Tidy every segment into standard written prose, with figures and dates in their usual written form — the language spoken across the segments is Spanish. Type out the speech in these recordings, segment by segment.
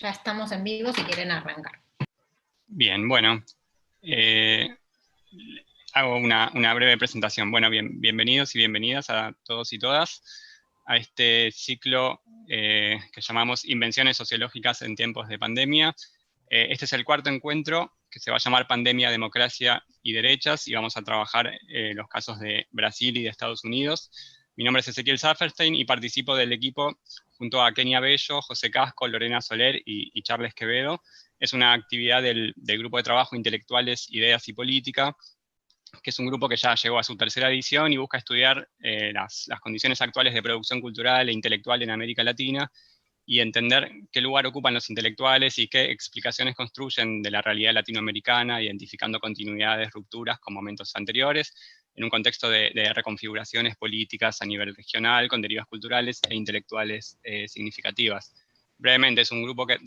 Ya estamos en vivo si quieren arrancar. Bien, bueno, hago una breve presentación. Bueno, bienvenidos y bienvenidas a todos y todas a este ciclo que llamamos Invenciones Sociológicas en Tiempos de Pandemia. Este es el cuarto encuentro que se va a llamar Pandemia, Democracia y Derechas, y vamos a trabajar los casos de Brasil y de Estados Unidos. Mi nombre es Ezequiel Saferstein y participo del equipo junto a Kenia Bello, José Casco, Lorena Soler y Charles Quevedo. Es una actividad del Grupo de Trabajo Intelectuales, Ideas y Política, que es un grupo que ya llegó a su tercera edición y busca estudiar las condiciones actuales de producción cultural e intelectual en América Latina y entender qué lugar ocupan los intelectuales y qué explicaciones construyen de la realidad latinoamericana, identificando continuidades, rupturas con momentos anteriores, en un contexto de reconfiguraciones políticas a nivel regional, con derivas culturales e intelectuales significativas. Brevemente, es un grupo que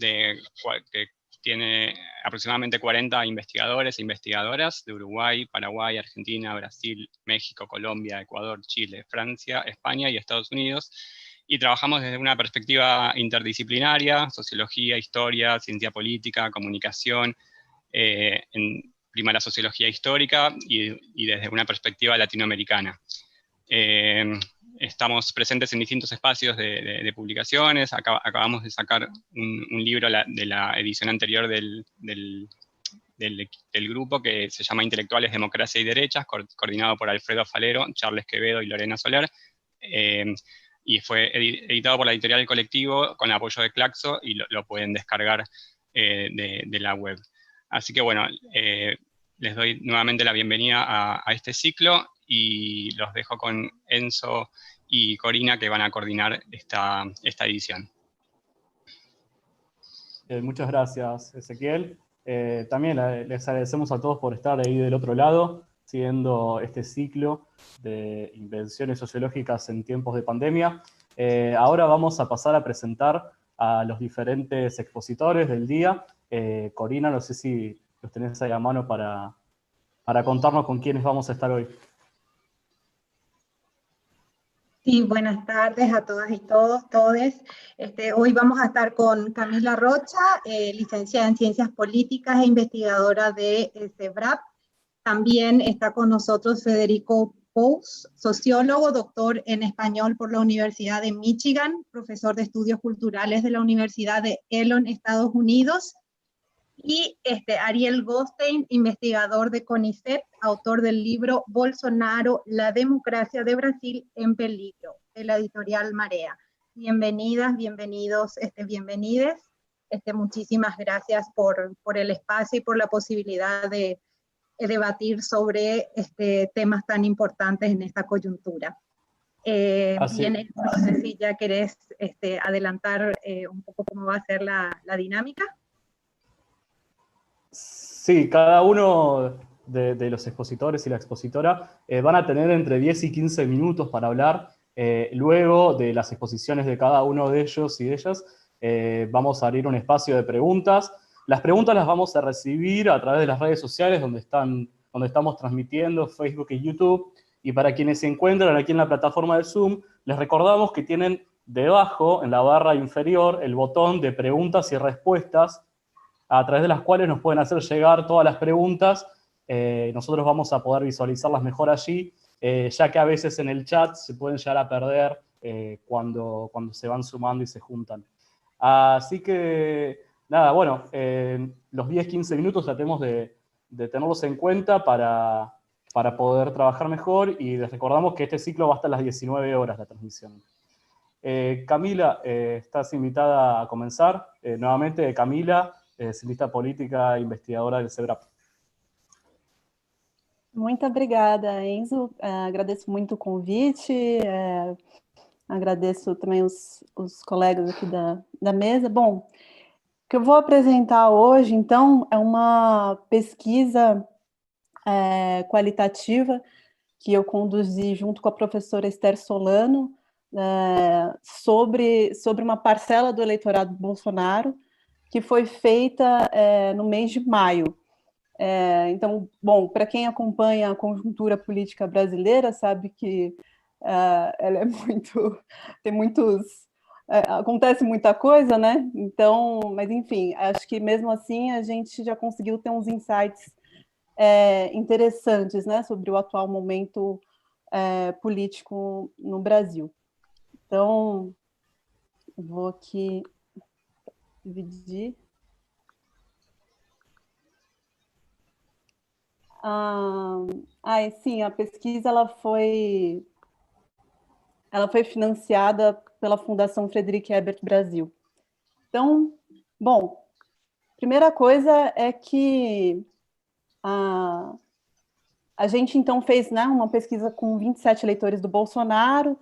tiene aproximadamente 40 investigadores e investigadoras de Uruguay, Paraguay, Argentina, Brasil, México, Colombia, Ecuador, Chile, Francia, España y Estados Unidos. Y trabajamos desde una perspectiva interdisciplinaria, sociología, historia, ciencia política, comunicación, prima la sociología histórica y desde una perspectiva latinoamericana. Estamos presentes en distintos espacios de publicaciones. Acabamos de sacar un libro de la edición anterior del grupo, que se llama Intelectuales, Democracia y Derechas, coordinado por Alfredo Falero, Charles Quevedo y Lorena Soler, y fue editado por la editorial El Colectivo con el apoyo de Claxo, y lo pueden descargar de la web. Así que bueno, les doy nuevamente la bienvenida a este ciclo, y los dejo con Enzo y Corina, que van a coordinar esta edición. Muchas gracias, Ezequiel. También les agradecemos a todos por estar ahí del otro lado, siguiendo este ciclo de invenciones sociológicas en tiempos de pandemia. Ahora vamos a pasar a presentar a los diferentes expositores del día. Corina, no sé si los tenés ahí a mano para contarnos con quiénes vamos a estar hoy. Sí, buenas tardes a todas y todos. Hoy vamos a estar con Camila Rocha, licenciada en Ciencias Políticas e investigadora de CEBRAP. También está con nosotros Federico Pous, sociólogo, doctor en español por la Universidad de Michigan, profesor de estudios culturales de la Universidad de Elon, Estados Unidos. Y Ariel Goldstein, investigador de CONICET, autor del libro Bolsonaro, la democracia de Brasil en peligro, de la editorial Marea. Bienvenidas, bienvenidos, bienvenides. Muchísimas gracias por el espacio y por la posibilidad de debatir sobre temas tan importantes en esta coyuntura. Bien, no sé si ya querés adelantar un poco cómo va a ser la dinámica. Sí, cada uno de los expositores y la expositora van a tener entre 10 y 15 minutos para hablar. Luego de las exposiciones de cada uno de ellos y de ellas, vamos a abrir un espacio de preguntas. Las preguntas las vamos a recibir a través de las redes sociales donde estamos transmitiendo, Facebook y YouTube. Y para quienes se encuentran aquí en la plataforma de Zoom, les recordamos que tienen debajo, en la barra inferior, el botón de preguntas y respuestas, a través de las cuales nos pueden hacer llegar todas las preguntas. Nosotros vamos a poder visualizarlas mejor allí, ya que a veces en el chat se pueden llegar a perder cuando se van sumando y se juntan. Así que, nada, bueno, los 10-15 minutos tratemos de tenerlos en cuenta para poder trabajar mejor, y les recordamos que este ciclo va hasta las 19 horas la transmisión. Camila, estás invitada a comenzar. Nuevamente, Camila, cientista política e investigadora del CEBRAP. Muito obrigada, Enzo. Agradeço muito o convite, agradeço também os colegas aqui da mesa. Bom, o que eu vou apresentar hoje, então, é uma pesquisa qualitativa que eu conduzi junto com a professora Esther Solano, sobre uma parcela do eleitorado Bolsonaro, que foi feita no mês de maio. Então, bom, para quem acompanha a conjuntura política brasileira, sabe que ela é tem muitos acontece muita coisa, né? Então, mas enfim, acho que mesmo assim a gente já conseguiu ter uns insights interessantes, né, sobre o atual momento político no Brasil. Então, vou aqui dividir. Sim, a pesquisa ela foi financiada pela Fundação Friedrich Ebert Brasil. Então, bom, primeira coisa é que a gente, então, fez, né, uma pesquisa com 27 eleitores do Bolsonaro,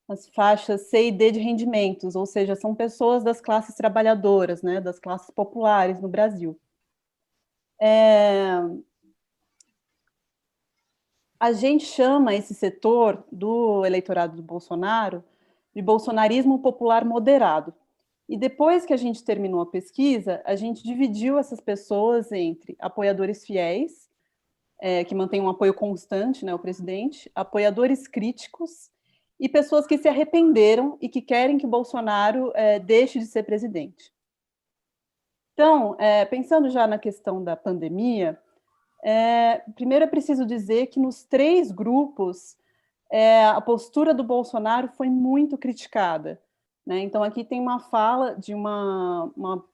as faixas C e D de rendimentos, ou seja, são pessoas das classes trabalhadoras, né, das classes populares no Brasil. A gente chama esse setor do eleitorado do Bolsonaro de bolsonarismo popular moderado. E depois que a gente terminou a pesquisa, a gente dividiu essas pessoas entre apoiadores fiéis, que mantêm um apoio constante, né, ao presidente, apoiadores críticos e pessoas que se arrependeram e que querem que o Bolsonaro deixe de ser presidente. Então, pensando já na questão da pandemia, primeiro é preciso dizer que nos 3 grupos a postura do Bolsonaro foi muito criticada, né? Então aqui tem uma fala de uma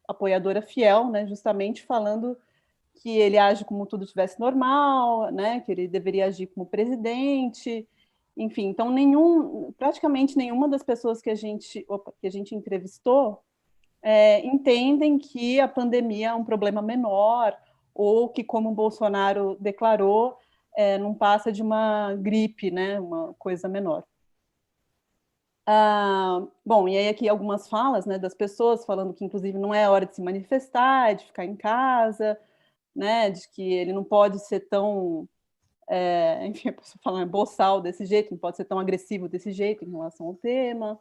apoiadora fiel, né, justamente falando que ele age como tudo estivesse normal, né, que ele deveria agir como presidente, enfim. Então praticamente nenhuma das pessoas que a gente entrevistou entendem que a pandemia é um problema menor, ou que, como o Bolsonaro declarou, não passa de uma gripe, né, uma coisa menor. Bom, e aí aqui algumas falas, né, das pessoas falando que, inclusive, não é hora de se manifestar, de ficar em casa, né, de que ele não pode ser tão, enfim, a pessoa falando boçal desse jeito, não pode ser tão agressivo desse jeito em relação ao tema.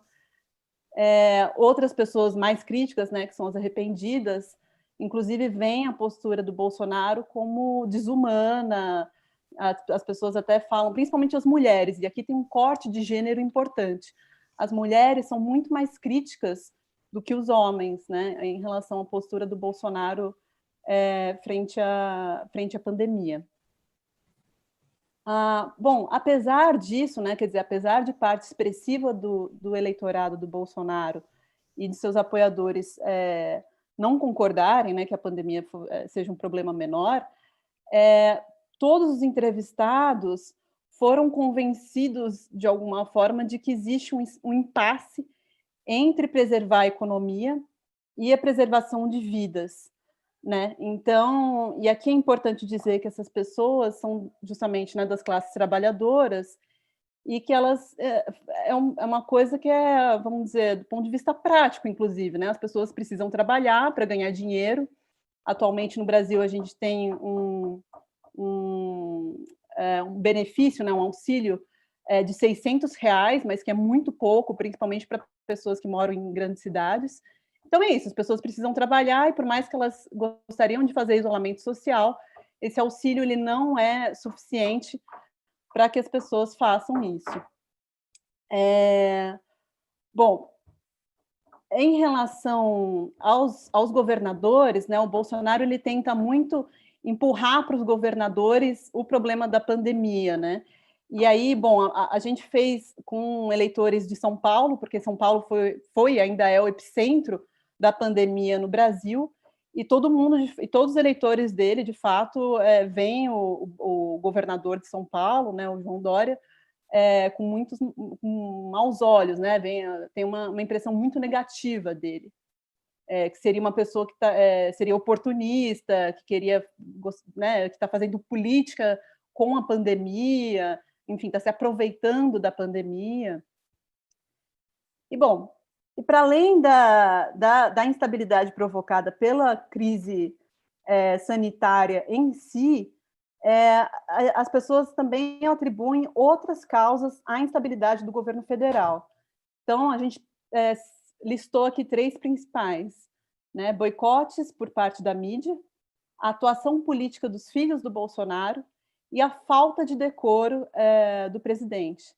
Outras pessoas mais críticas, né, que são as arrependidas, inclusive veem a postura do Bolsonaro como desumana. As pessoas até falam, principalmente as mulheres, e aqui tem um corte de gênero importante. As mulheres são muito mais críticas do que os homens, né, em relação à postura do Bolsonaro frente à pandemia. Bom, apesar disso, né, quer dizer, apesar de parte expressiva do eleitorado do Bolsonaro e de seus apoiadores não concordarem, né, que a pandemia seja um problema menor, todos os entrevistados foram convencidos, de alguma forma, de que existe um impasse entre preservar a economia e a preservação de vidas, né? Então, e aqui é importante dizer que essas pessoas são justamente, né, das classes trabalhadoras e que elas é uma coisa que vamos dizer, do ponto de vista prático, inclusive, né? As pessoas precisam trabalhar para ganhar dinheiro. Atualmente no Brasil a gente tem um benefício, né, um auxílio de R$600, mas que é muito pouco, principalmente para pessoas que moram em grandes cidades. Então é isso, as pessoas precisam trabalhar e por mais que elas gostariam de fazer isolamento social, esse auxílio ele não é suficiente para que as pessoas façam isso. Bom, em relação aos governadores, né, o Bolsonaro ele tenta muito empurrar para os governadores o problema da pandemia, né? E aí, bom, a gente fez com eleitores de São Paulo, porque São Paulo foi ainda é o epicentro da pandemia no Brasil, e todos os eleitores dele, de fato, veem o governador de São Paulo, né, o João Dória, com maus olhos, né? Tem uma impressão muito negativa dele, que seria uma pessoa que seria oportunista, que queria, né, que está fazendo política com a pandemia, enfim, está se aproveitando da pandemia. E, bom, e para além da instabilidade provocada pela crise sanitária em si, as pessoas também atribuem outras causas à instabilidade do governo federal. Então, a gente listou aqui 3 principais, né? Boicotes por parte da mídia, a atuação política dos filhos do Bolsonaro e a falta de decoro do presidente.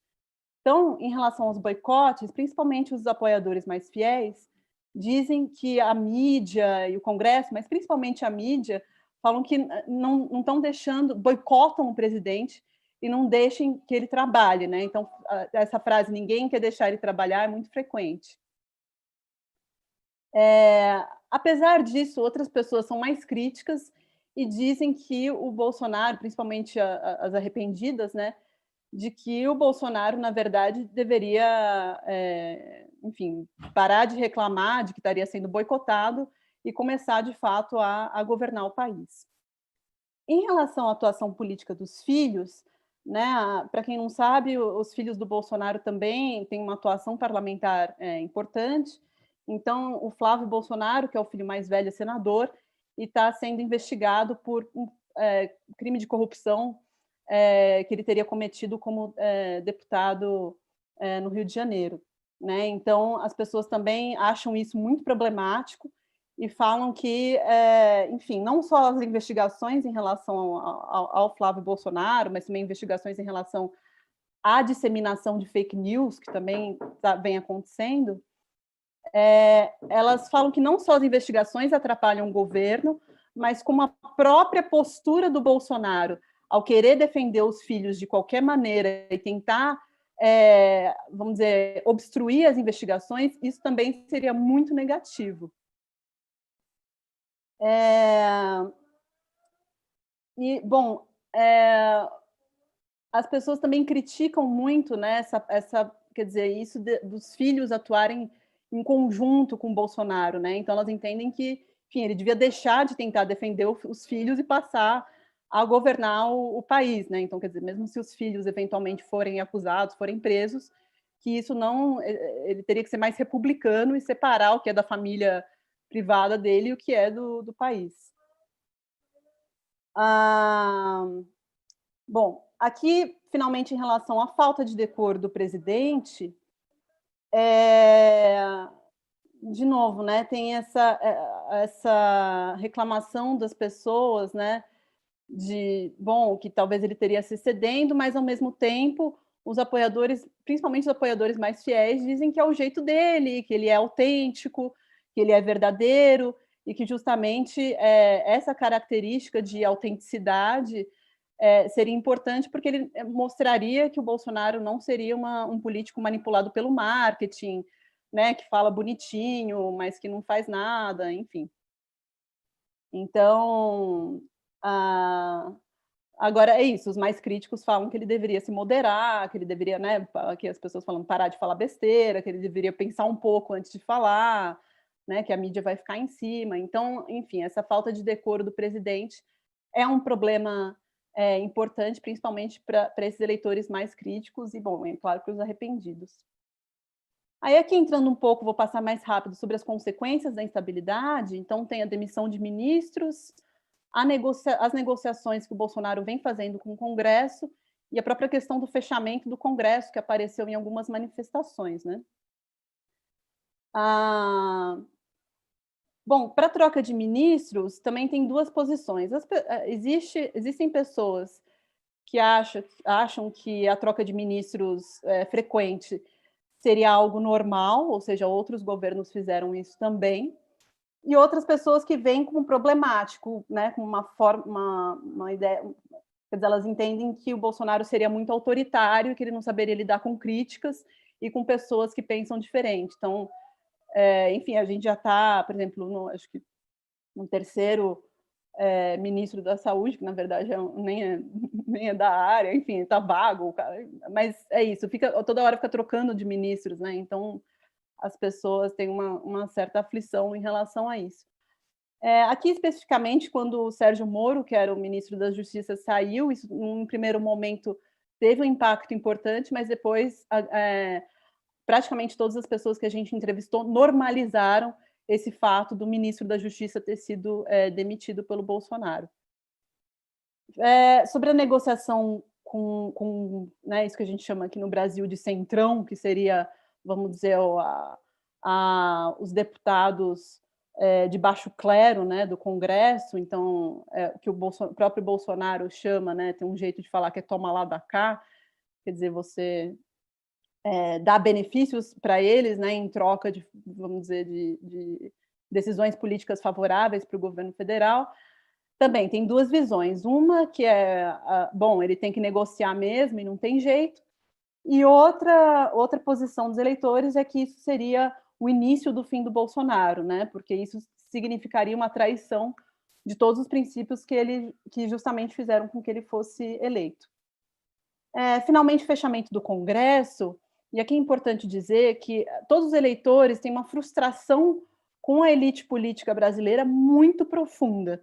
Então, em relação aos boicotes, principalmente os apoiadores mais fiéis, dizem que a mídia e o Congresso, mas principalmente a mídia, falam que não estão deixando, boicotam o presidente e não deixem que ele trabalhe, né? Então, essa frase, ninguém quer deixar ele trabalhar, é muito frequente. Apesar disso, outras pessoas são mais críticas e dizem que o Bolsonaro, principalmente as arrependidas, né, de que o Bolsonaro, na verdade, deveria, enfim, parar de reclamar de que estaria sendo boicotado e começar, de fato, a governar o país. Em relação à atuação política dos filhos, né, para quem não sabe, os filhos do Bolsonaro também têm uma atuação parlamentar importante. Então, o Flávio Bolsonaro, que é o filho mais velho, é senador, e está sendo investigado por crime de corrupção que ele teria cometido como deputado no Rio de Janeiro, né? Então, as pessoas também acham isso muito problemático e falam que, enfim, não só as investigações em relação ao Flávio Bolsonaro, mas também investigações em relação à disseminação de fake news, que também vem acontecendo, elas falam que não só as investigações atrapalham o governo, mas como a própria postura do Bolsonaro, ao querer defender os filhos de qualquer maneira e tentar, vamos dizer, obstruir as investigações, isso também seria muito negativo. E, bom, as pessoas também criticam muito, né, quer dizer, isso dos filhos atuarem em conjunto com o Bolsonaro, né? Então elas entendem que, enfim, ele devia deixar de tentar defender os filhos e passar a governar o país, né? Então, quer dizer, mesmo se os filhos eventualmente forem acusados, forem presos, que isso não, ele teria que ser mais republicano e separar o que é da família privada dele e o que é do país. Bom, aqui, finalmente, em relação à falta de decoro do presidente, de novo, né, tem essa reclamação das pessoas, né, bom, que talvez ele teria se cedendo, mas, ao mesmo tempo, os apoiadores, principalmente os apoiadores mais fiéis, dizem que é o jeito dele, que ele é autêntico, que ele é verdadeiro, e que justamente essa característica de autenticidade seria importante porque ele mostraria que o Bolsonaro não seria um político manipulado pelo marketing, né, que fala bonitinho, mas que não faz nada, enfim. Então, agora é isso, os mais críticos falam que ele deveria se moderar, que ele deveria, né, que as pessoas falam parar de falar besteira, que ele deveria pensar um pouco antes de falar, né, que a mídia vai ficar em cima. Então, enfim, essa falta de decoro do presidente é um problema importante, principalmente para esses eleitores mais críticos e, bom, é claro, para os arrependidos. Aí aqui entrando um pouco, vou passar mais rápido sobre as consequências da instabilidade. Então tem a demissão de ministros, as negociações que o Bolsonaro vem fazendo com o Congresso e a própria questão do fechamento do Congresso, que apareceu em algumas manifestações, né? Bom, para a troca de ministros, também tem duas posições. Existem pessoas que acham que a troca de ministros frequente seria algo normal, ou seja, outros governos fizeram isso também, e outras pessoas que veem como problemático, né, com uma ideia, quer dizer, elas entendem que o Bolsonaro seria muito autoritário, que ele não saberia lidar com críticas e com pessoas que pensam diferente. Então, enfim, a gente já está, por exemplo, acho que no terceiro ministro da Saúde, que na verdade nem é da área, enfim, está vago, mas é isso, toda hora fica trocando de ministros, né? Então as pessoas têm uma certa aflição em relação a isso. Aqui especificamente, quando o Sérgio Moro, que era o ministro da Justiça, saiu, isso num primeiro momento teve um impacto importante, mas depois praticamente todas as pessoas que a gente entrevistou normalizaram esse fato do ministro da Justiça ter sido demitido pelo Bolsonaro. Sobre a negociação com né, isso que a gente chama aqui no Brasil de centrão, que seria, vamos dizer, os deputados de baixo clero, né, do Congresso, então, que o próprio Bolsonaro chama, né, tem um jeito de falar que é toma lá da cá, quer dizer, você dar benefícios para eles, né, em troca de, vamos dizer, de decisões políticas favoráveis para o governo federal. Também tem duas visões. Uma que é, bom, ele tem que negociar mesmo e não tem jeito. E outra posição dos eleitores é que isso seria o início do fim do Bolsonaro, né? Porque isso significaria uma traição de todos os princípios que justamente fizeram com que ele fosse eleito. Finalmente, fechamento do Congresso, e aqui é importante dizer que todos os eleitores têm uma frustração com a elite política brasileira muito profunda.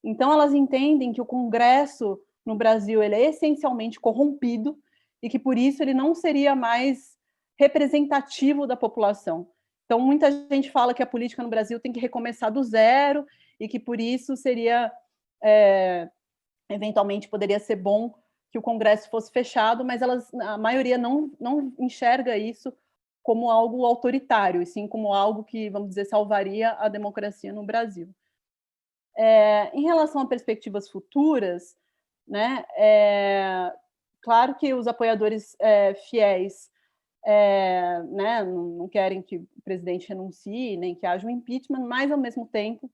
Então, elas entendem que o Congresso no Brasil ele é essencialmente corrompido e que, por isso, ele não seria mais representativo da população. Então, muita gente fala que a política no Brasil tem que recomeçar do zero e que, por isso, seria, eventualmente, poderia ser bom que o Congresso fosse fechado, mas a maioria não enxerga isso como algo autoritário, e sim como algo que, vamos dizer, salvaria a democracia no Brasil. Em relação a perspectivas futuras, né, claro que os apoiadores fiéis né, não querem que o presidente renuncie, nem que haja um impeachment, mas, ao mesmo tempo,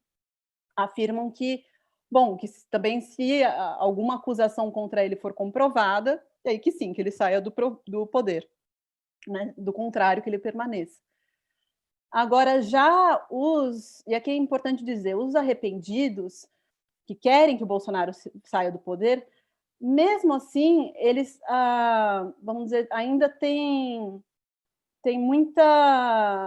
afirmam que, bom, que também se alguma acusação contra ele for comprovada, aí que sim, que ele saia do poder, né, do contrário, que ele permaneça. Agora, já e aqui é importante dizer, os arrependidos que querem que o Bolsonaro saia do poder, mesmo assim, eles, vamos dizer, ainda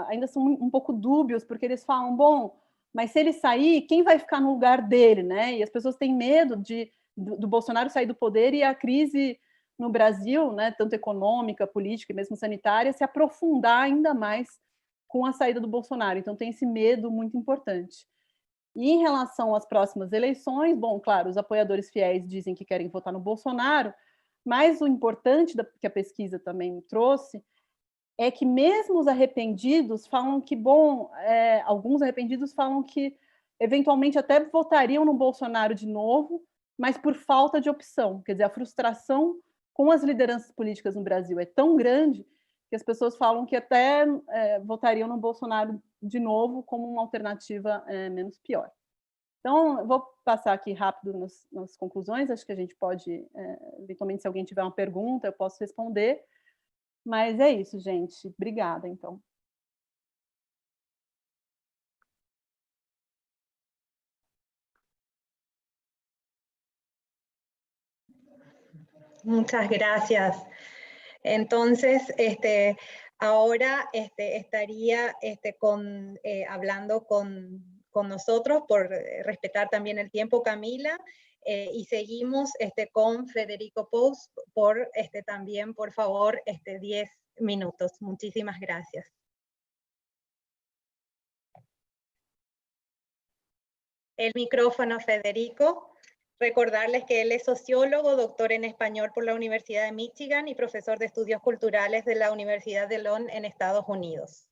ainda são um pouco dúbios, porque eles falam, bom, mas se ele sair, quem vai ficar no lugar dele, né? E as pessoas têm medo do Bolsonaro sair do poder e a crise no Brasil, né, tanto econômica, política e mesmo sanitária, se aprofundar ainda mais com a saída do Bolsonaro. Então, tem esse medo muito importante. E em relação às próximas eleições, bom, claro, os apoiadores fiéis dizem que querem votar no Bolsonaro, mas o importante que a pesquisa também trouxe é que mesmo os arrependidos falam que, bom, alguns arrependidos falam que eventualmente até votariam no Bolsonaro de novo, mas por falta de opção. Quer dizer, a frustração com as lideranças políticas no Brasil é tão grande que as pessoas falam que até votariam no Bolsonaro de novo como uma alternativa menos pior. Então, eu vou passar aqui rápido nas conclusões, acho que a gente pode, eventualmente, se alguém tiver uma pergunta, eu posso responder, mas é isso, gente. Obrigada, então. Muchas gracias. Entonces, ahora estaría hablando con nosotros, por respetar también el tiempo, Camila, y seguimos con Federico Pous por también, por favor, 10 minutos. Muchísimas gracias. El micrófono, Federico. Recordarles que él es sociólogo, doctor en español por la Universidad de Michigan y profesor de estudios culturales de la Universidad de Lund en Estados Unidos.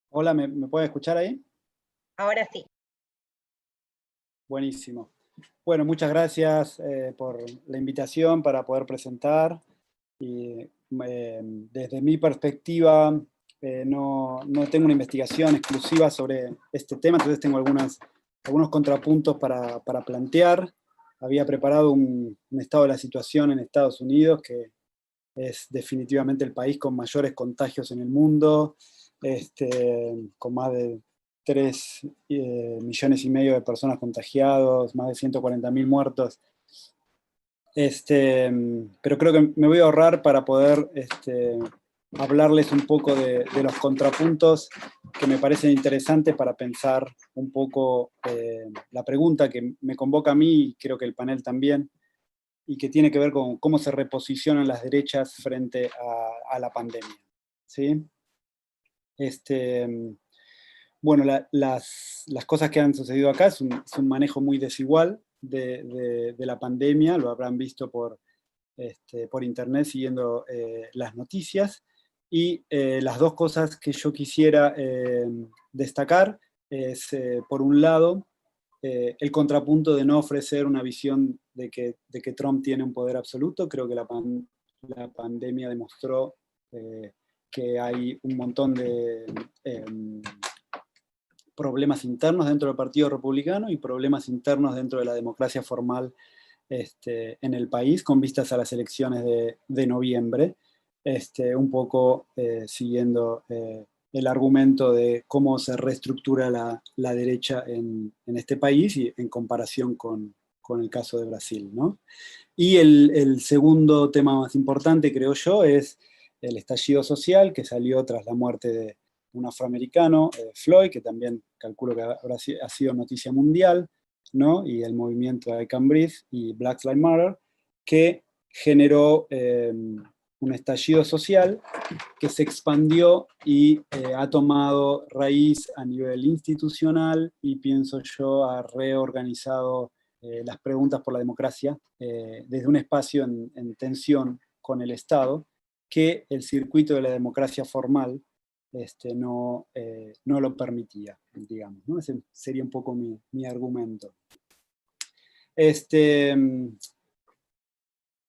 Hola, ¿me puede escuchar ahí? Ahora sí. Buenísimo. Bueno, muchas gracias por la invitación para poder presentar. Y, desde mi perspectiva, no tengo una investigación exclusiva sobre este tema, entonces tengo algunos contrapuntos para plantear. Había preparado un estado de la situación en Estados Unidos, que es definitivamente el país con mayores contagios en el mundo, con más de 3 millones y medio de personas contagiadas, más de 140.000 muertos. Pero creo que me voy a ahorrar para poder hablarles un poco de los contrapuntos que me parecen interesantes para pensar un poco la pregunta que me convoca a mí, y creo que el panel también, y que tiene que ver con cómo se reposicionan las derechas frente a la pandemia, ¿sí? Bueno, las cosas que han sucedido acá es un manejo muy desigual de la pandemia, lo habrán visto por internet siguiendo las noticias, y las dos cosas que yo quisiera destacar es, por un lado, el contrapunto de no ofrecer una visión de que Trump tiene un poder absoluto. Creo que la pandemia demostró que hay un montón de problemas internos dentro del Partido Republicano y problemas internos dentro de la democracia formal en el país, con vistas a las elecciones de noviembre, un poco siguiendo el argumento de cómo se reestructura la derecha en este país y en comparación con el caso de Brasil, ¿no? Y el segundo tema más importante, creo yo, es el estallido social que salió tras la muerte de un afroamericano, Floyd, que también calculo que ha sido noticia mundial, ¿no? Y el movimiento I Can Breathe y Black Lives Matter, que generó un estallido social que se expandió y ha tomado raíz a nivel institucional y, pienso yo, ha reorganizado las preguntas por la democracia desde un espacio en tensión con el Estado, que el circuito de la democracia formal no lo permitía, digamos, ¿no? Ese sería un poco mi argumento.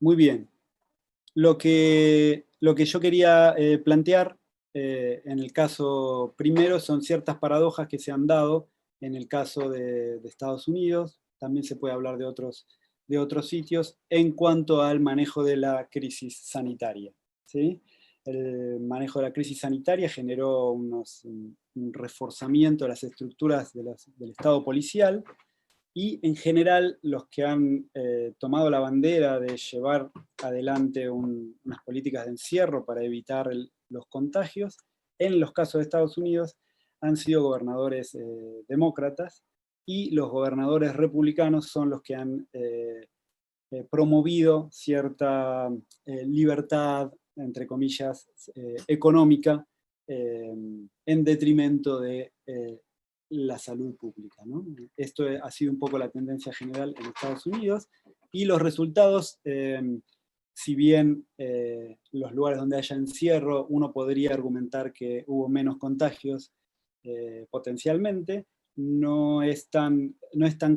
Muy bien. Lo que yo quería plantear en el caso primero son ciertas paradojas que se han dado en el caso de Estados Unidos. También se puede hablar de otros sitios en cuanto al manejo de la crisis sanitaria, ¿sí? El manejo de la crisis sanitaria generó un reforzamiento de las estructuras del Estado policial, y en general los que han tomado la bandera de llevar adelante unas políticas de encierro para evitar los contagios, en los casos de Estados Unidos han sido gobernadores demócratas, y los gobernadores republicanos son los que han promovido cierta libertad, entre comillas, económica, en detrimento de la salud pública, ¿no? Esto ha sido un poco la tendencia general en Estados Unidos, y los resultados, si bien los lugares donde haya encierro, uno podría argumentar que hubo menos contagios potencialmente, no es tan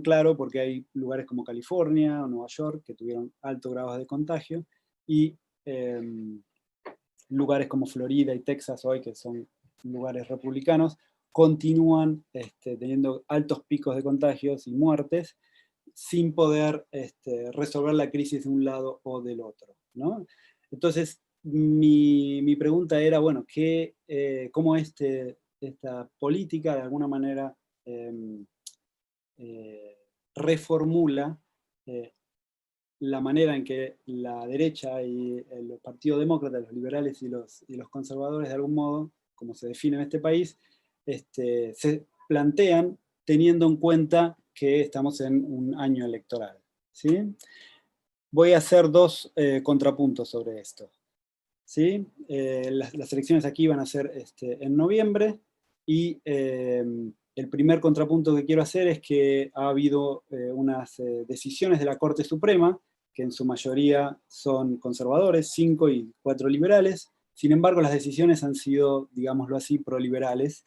claro, porque hay lugares como California o Nueva York que tuvieron altos grados de contagio, y lugares como Florida y Texas hoy, que son lugares republicanos, continúan teniendo altos picos de contagios y muertes sin poder resolver la crisis de un lado o del otro, ¿no? Entonces, mi pregunta era, bueno, ¿cómo esta política de alguna manera reformula la manera en que la derecha y el Partido Demócrata, los liberales y los conservadores, de algún modo, como se define en este país, se plantean teniendo en cuenta que estamos en un año electoral, ¿sí? Voy a hacer dos contrapuntos sobre esto, ¿sí? Las elecciones aquí van a ser en noviembre, y el primer contrapunto que quiero hacer es que ha habido unas decisiones de la Corte Suprema, que en su mayoría son conservadores, 5 y 4 liberales. Sin embargo, las decisiones han sido, digámoslo así, proliberales,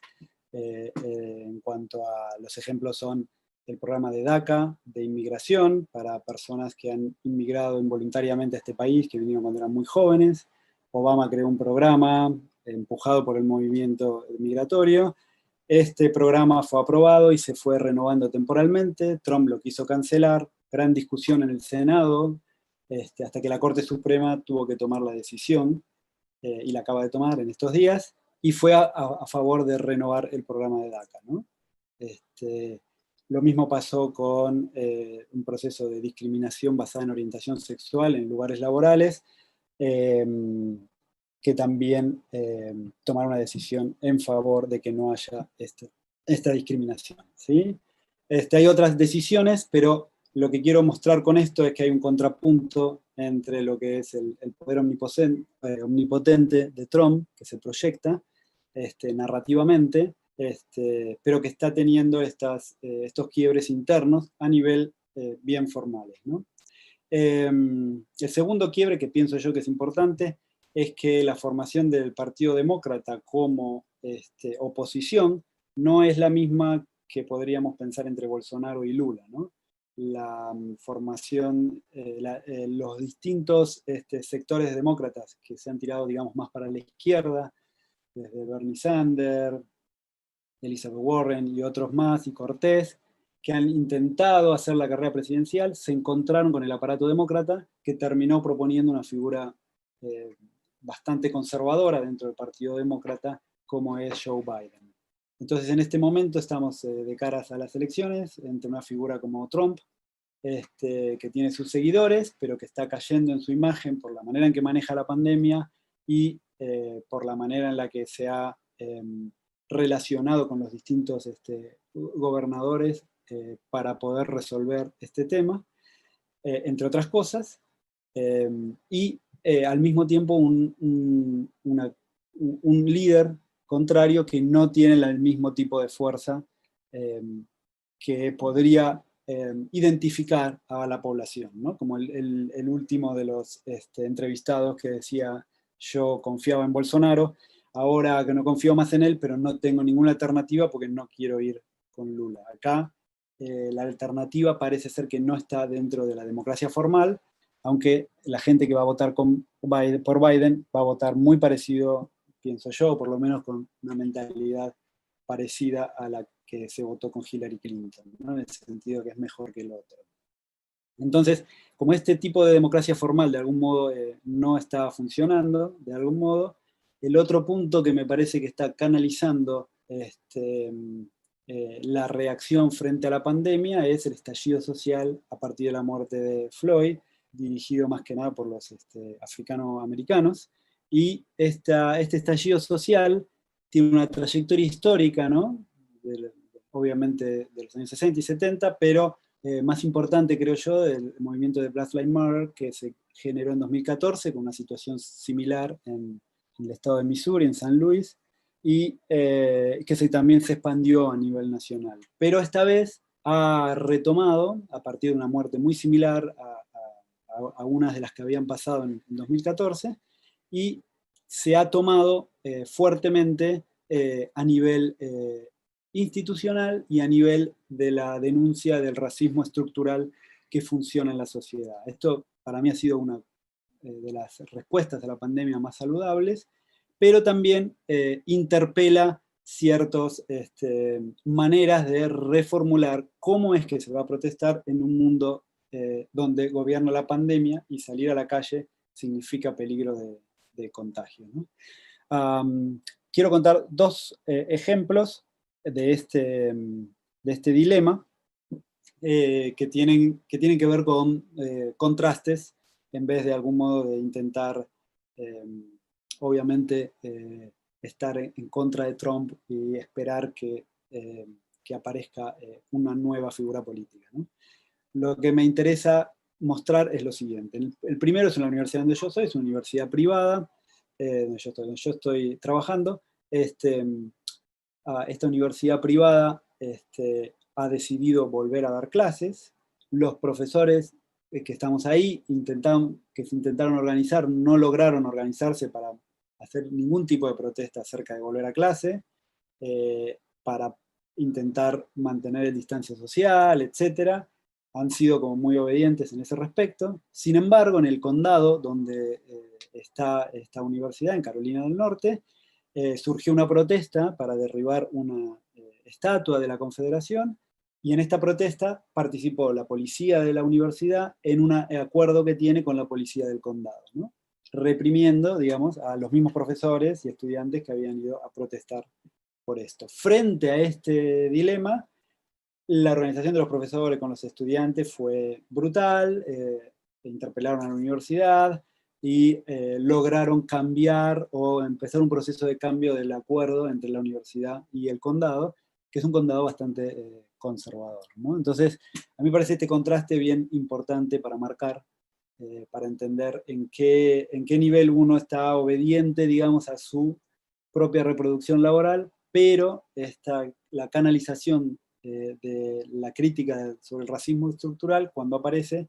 en cuanto a los ejemplos son el programa de DACA, de inmigración, para personas que han inmigrado involuntariamente a este país, que vinieron cuando eran muy jóvenes. Obama creó un programa empujado por el movimiento migratorio. Este programa fue aprobado y se fue renovando temporalmente. Trump lo quiso cancelar, gran discusión en el Senado, hasta que la Corte Suprema tuvo que tomar la decisión, y la acaba de tomar en estos días, y fue a favor de renovar el programa de DACA, ¿no? Lo mismo pasó con un proceso de discriminación basada en orientación sexual en lugares laborales, que también tomaron una decisión en favor de que no haya esta discriminación, ¿sí? Hay otras decisiones, pero lo que quiero mostrar con esto es que hay un contrapunto entre lo que es el poder omnipotente de Trump, que se proyecta narrativamente, pero que está teniendo estos quiebres internos a nivel bien formales, ¿no? El segundo quiebre, que pienso yo que es importante, es que la formación del Partido Demócrata como oposición no es la misma que podríamos pensar entre Bolsonaro y Lula, ¿no? La formación, los distintos sectores demócratas que se han tirado, digamos, más para la izquierda, desde Bernie Sanders, Elizabeth Warren y otros más, y Cortés, que han intentado hacer la carrera presidencial, se encontraron con el aparato demócrata, que terminó proponiendo una figura bastante conservadora dentro del Partido Demócrata, como es Joe Biden. Entonces, en este momento estamos de caras a las elecciones, entre una figura como Trump, que tiene sus seguidores, pero que está cayendo en su imagen por la manera en que maneja la pandemia y por la manera en la que se ha relacionado con los distintos gobernadores para poder resolver este tema, entre otras cosas, y al mismo tiempo un líder contrario que no tiene el mismo tipo de fuerza que podría identificar a la población, ¿no? Como el último de los entrevistados que decía: yo confiaba en Bolsonaro, ahora que no confío más en él, pero no tengo ninguna alternativa porque no quiero ir con Lula. Acá la alternativa parece ser que no está dentro de la democracia formal, aunque la gente que va a votar por Biden va a votar muy parecido, pienso yo, por lo menos con una mentalidad parecida a la que se votó con Hillary Clinton, ¿no? En el sentido que es mejor que el otro. Entonces, como este tipo de democracia formal de algún modo no está funcionando, de algún modo, el otro punto que me parece que está canalizando la reacción frente a la pandemia es el estallido social a partir de la muerte de Floyd, dirigido más que nada por los africanoamericanos, y este estallido social tiene una trayectoria histórica, ¿no? Obviamente de los años 60 y 70, pero más importante, creo yo, del movimiento de Black Lives Matter, que se generó en 2014 con una situación similar en el estado de Missouri, en San Luis, y que también se expandió a nivel nacional. Pero esta vez ha retomado, a partir de una muerte muy similar a unas de las que habían pasado en 2014, y se ha tomado fuertemente a nivel institucional y a nivel de la denuncia del racismo estructural que funciona en la sociedad. Esto para mí ha sido una de las respuestas a la pandemia más saludables, pero también interpela ciertas maneras de reformular cómo es que se va a protestar en un mundo donde gobierna la pandemia y salir a la calle significa peligro de contagio, ¿no? Quiero contar dos ejemplos de este dilema que tienen que ver con contrastes, en vez de algún modo de intentar, obviamente, estar en contra de Trump y esperar que aparezca una nueva figura política, ¿no? Lo que me interesa mostrar es lo siguiente. El primero es en la universidad donde yo soy, es una universidad privada, donde yo estoy trabajando. Esta universidad privada ha decidido volver a dar clases. Los profesores que estamos ahí, que se intentaron organizar, no lograron organizarse para hacer ningún tipo de protesta acerca de volver a clase, para intentar mantener el distancia social, etc. Han sido como muy obedientes en ese respecto. Sin embargo, en el condado donde está esta universidad, en Carolina del Norte, surgió una protesta para derribar una estatua de la Confederación, y en esta protesta participó la policía de la universidad en un acuerdo que tiene con la policía del condado, ¿no? Reprimiendo, digamos, a los mismos profesores y estudiantes que habían ido a protestar por esto. Frente a este dilema, la organización de los profesores con los estudiantes fue brutal, interpelaron a la universidad y lograron cambiar o empezar un proceso de cambio del acuerdo entre la universidad y el condado, que es un condado bastante conservador, ¿no? Entonces, a mí me parece este contraste bien importante para marcar, para entender en qué nivel uno está obediente, digamos, a su propia reproducción laboral, pero la canalización de la crítica sobre el racismo estructural, cuando aparece,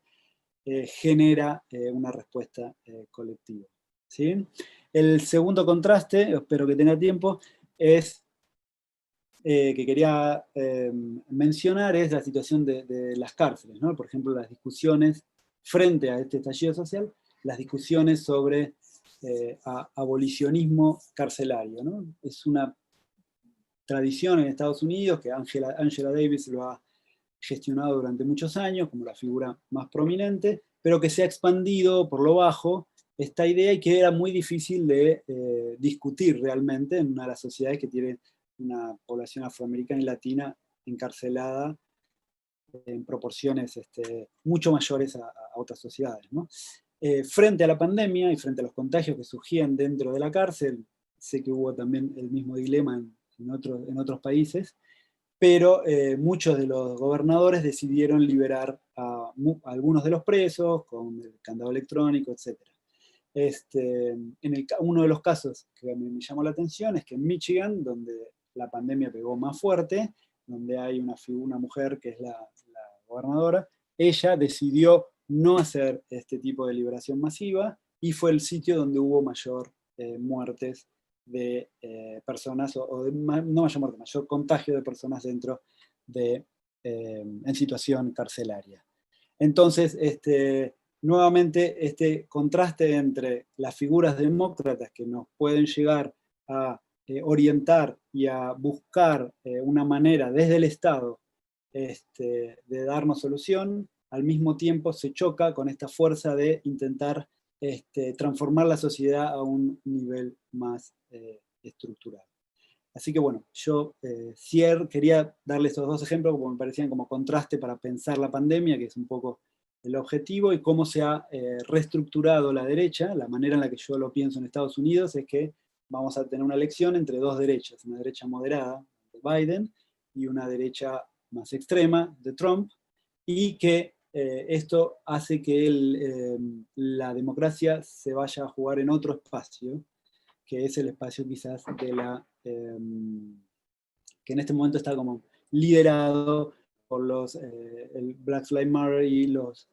genera una respuesta colectiva, ¿sí? El segundo contraste, espero que tenga tiempo, es que quería mencionar, es la situación de las cárceles, ¿no? Por ejemplo, las discusiones frente a este estallido social, las discusiones sobre abolicionismo carcelario, ¿no? Es una tradición en Estados Unidos que Angela Davis lo ha gestionado durante muchos años como la figura más prominente, pero que se ha expandido por lo bajo esta idea y que era muy difícil de discutir realmente en una de las sociedades que tiene una población afroamericana y latina encarcelada en proporciones mucho mayores a otras sociedades, ¿no? Frente a la pandemia y frente a los contagios que surgían dentro de la cárcel, sé que hubo también el mismo dilema en otros países, pero muchos de los gobernadores decidieron liberar a algunos de los presos con el candado electrónico, etc. Uno de los casos que me llamó la atención es que en Michigan, donde la pandemia pegó más fuerte, donde hay una mujer que es la gobernadora, ella decidió no hacer este tipo de liberación masiva y fue el sitio donde hubo mayor muertes de personas, no mayor muerte, mayor contagio de personas dentro en situación carcelaria. Entonces, nuevamente, este contraste entre las figuras demócratas que nos pueden llegar a orientar y a buscar una manera desde el Estado de darnos solución, al mismo tiempo se choca con esta fuerza de intentar transformar la sociedad a un nivel más estructural. Así que bueno, yo quería darles estos dos ejemplos porque me parecían como contraste para pensar la pandemia, que es un poco el objetivo, y cómo se ha reestructurado la derecha. La manera en la que yo lo pienso en Estados Unidos es que vamos a tener una elección entre dos derechas, una derecha moderada de Biden y una derecha más extrema de Trump, y que esto hace que la democracia se vaya a jugar en otro espacio, que es el espacio quizás de que en este momento está como liderado por el Black Lives Matter y los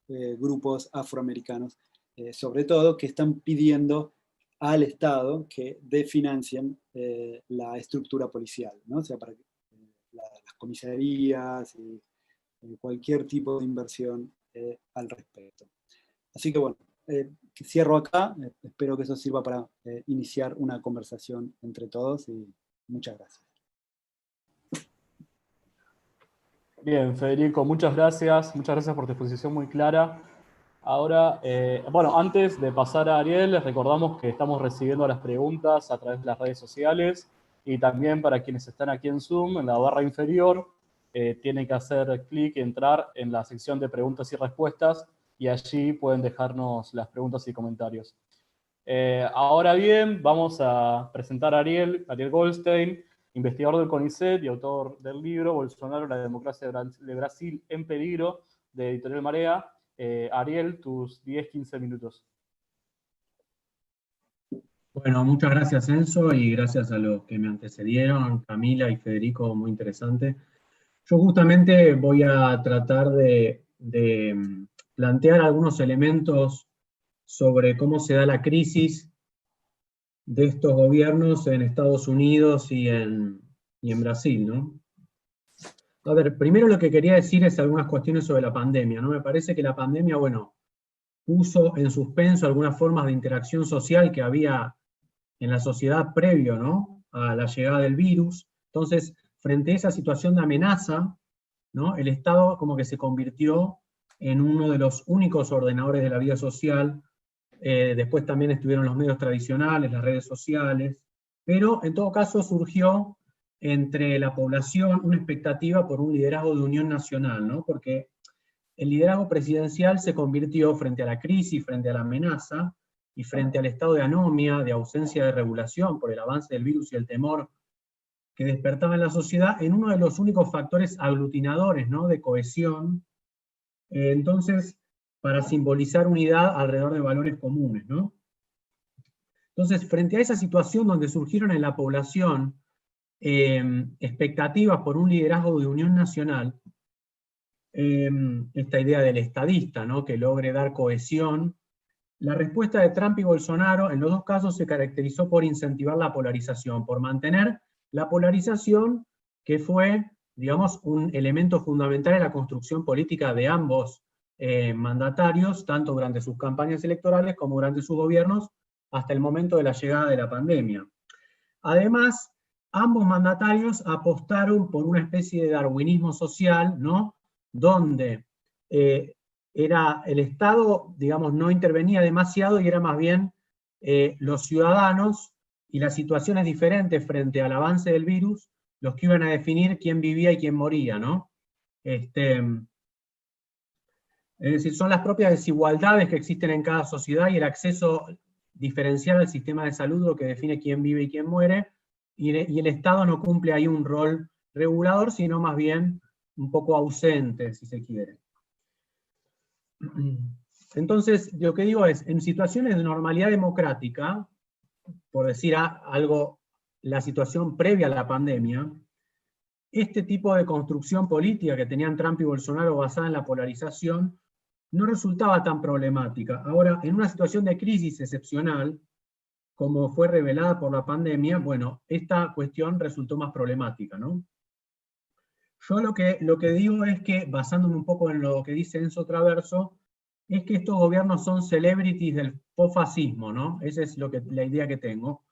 grupos afroamericanos, sobre todo, que están pidiendo al Estado que financien la estructura policial, ¿no? O sea, para que las comisarías y cualquier tipo de inversión al respecto. Así que bueno, cierro acá, espero que eso sirva para iniciar una conversación entre todos y muchas gracias. Bien, Federico, muchas gracias por tu exposición muy clara. Ahora, bueno, antes de pasar a Ariel, les recordamos que estamos recibiendo las preguntas a través de las redes sociales y también para quienes están aquí en Zoom, en la barra inferior, tienen que hacer clic y entrar en la sección de preguntas y respuestas y allí pueden dejarnos las preguntas y comentarios. Ahora bien, vamos a presentar a Ariel Goldstein, investigador del CONICET y autor del libro Bolsonaro, la democracia de Brasil en peligro, de Editorial Marea. Ariel, tus 10-15 minutos. Bueno, muchas gracias Enzo y gracias a los que me antecedieron, Camila y Federico, muy interesante. Yo justamente voy a tratar de plantear algunos elementos sobre cómo se da la crisis de estos gobiernos en Estados Unidos y en Brasil, ¿no? A ver, primero lo que quería decir es algunas cuestiones sobre la pandemia, ¿no? Me parece que la pandemia, bueno, puso en suspenso algunas formas de interacción social que había en la sociedad previo, ¿no?, a la llegada del virus. Entonces, frente a esa situación de amenaza, ¿no?, el Estado como que se convirtió en uno de los únicos ordenadores de la vida social. Después también estuvieron los medios tradicionales, las redes sociales, pero en todo caso surgió entre la población una expectativa por un liderazgo de unión nacional, ¿no? Porque el liderazgo presidencial se convirtió frente a la crisis, frente a la amenaza, y frente al estado de anomia, de ausencia de regulación por el avance del virus y el temor que despertaba en la sociedad, en uno de los únicos factores aglutinadores, ¿no?, de cohesión. Entonces, para simbolizar unidad alrededor de valores comunes, ¿no? Entonces, frente a esa situación donde surgieron en la población expectativas por un liderazgo de unión nacional, esta idea del estadista, ¿no?, que logre dar cohesión, la respuesta de Trump y Bolsonaro en los dos casos se caracterizó por incentivar la polarización, por mantener la polarización que fue, digamos, un elemento fundamental en la construcción política de ambos mandatarios, tanto durante sus campañas electorales como durante sus gobiernos, hasta el momento de la llegada de la pandemia. Además, ambos mandatarios apostaron por una especie de darwinismo social, ¿no? Donde el Estado, digamos, no intervenía demasiado y era más bien los ciudadanos y las situaciones diferentes frente al avance del virus los que iban a definir quién vivía y quién moría, ¿no? Es decir, son las propias desigualdades que existen en cada sociedad y el acceso diferencial al sistema de salud lo que define quién vive y quién muere, y el Estado no cumple ahí un rol regulador, sino más bien un poco ausente, si se quiere. Entonces, lo que digo es, en situaciones de normalidad democrática, por decir algo, la situación previa a la pandemia, este tipo de construcción política que tenían Trump y Bolsonaro basada en la polarización, no resultaba tan problemática. Ahora, en una situación de crisis excepcional, como fue revelada por la pandemia, bueno, esta cuestión resultó más problemática, ¿no? Yo lo que digo es que, basándome un poco en lo que dice Enzo Traverso, es que estos gobiernos son celebrities del posfascismo, ¿no? Esa es la idea que tengo.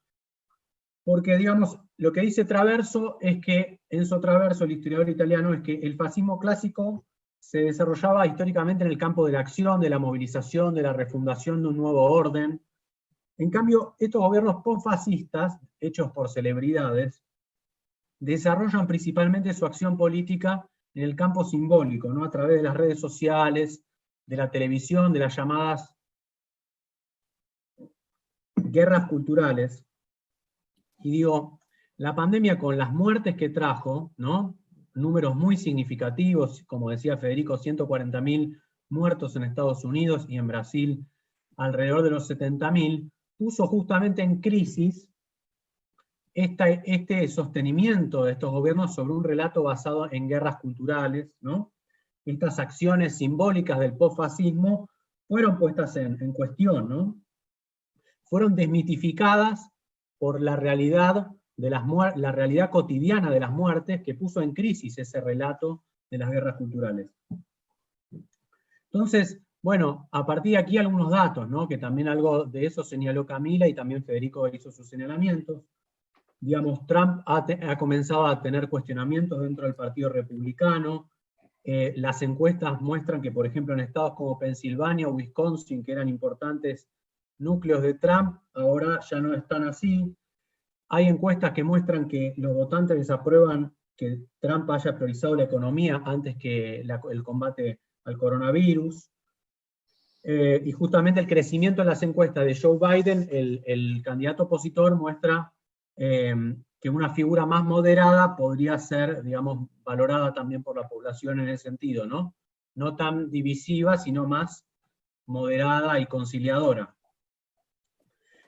Porque, digamos, lo que dice Traverso es que, Enzo Traverso, el historiador italiano, es que el fascismo clásico se desarrollaba históricamente en el campo de la acción, de la movilización, de la refundación de un nuevo orden. En cambio, estos gobiernos posfascistas, hechos por celebridades, desarrollan principalmente su acción política en el campo simbólico, ¿no? A través de las redes sociales, de la televisión, de las llamadas guerras culturales. Y digo, la pandemia con las muertes que trajo, ¿no? Números muy significativos, como decía Federico, 140.000 muertos en Estados Unidos y en Brasil alrededor de los 70.000, puso justamente en crisis este sostenimiento de estos gobiernos sobre un relato basado en guerras culturales, ¿no? Estas acciones simbólicas del posfascismo fueron puestas en cuestión, ¿no? Fueron desmitificadas por la realidad la realidad cotidiana de las muertes que puso en crisis ese relato de las guerras culturales. Entonces, bueno, a partir de aquí algunos datos, ¿no? Que también algo de eso señaló Camila y también Federico hizo sus señalamientos. Digamos, Trump ha comenzado a tener cuestionamientos dentro del Partido Republicano. Las encuestas muestran que, por ejemplo, en estados como Pensilvania o Wisconsin, que eran importantes núcleos de Trump, ahora ya no están así. Hay encuestas que muestran que los votantes desaprueban que Trump haya priorizado la economía antes que el combate al coronavirus. Y justamente el crecimiento en las encuestas de Joe Biden, el candidato opositor, muestra que una figura más moderada podría ser, digamos, valorada también por la población en ese sentido, ¿no? No tan divisiva, sino más moderada y conciliadora.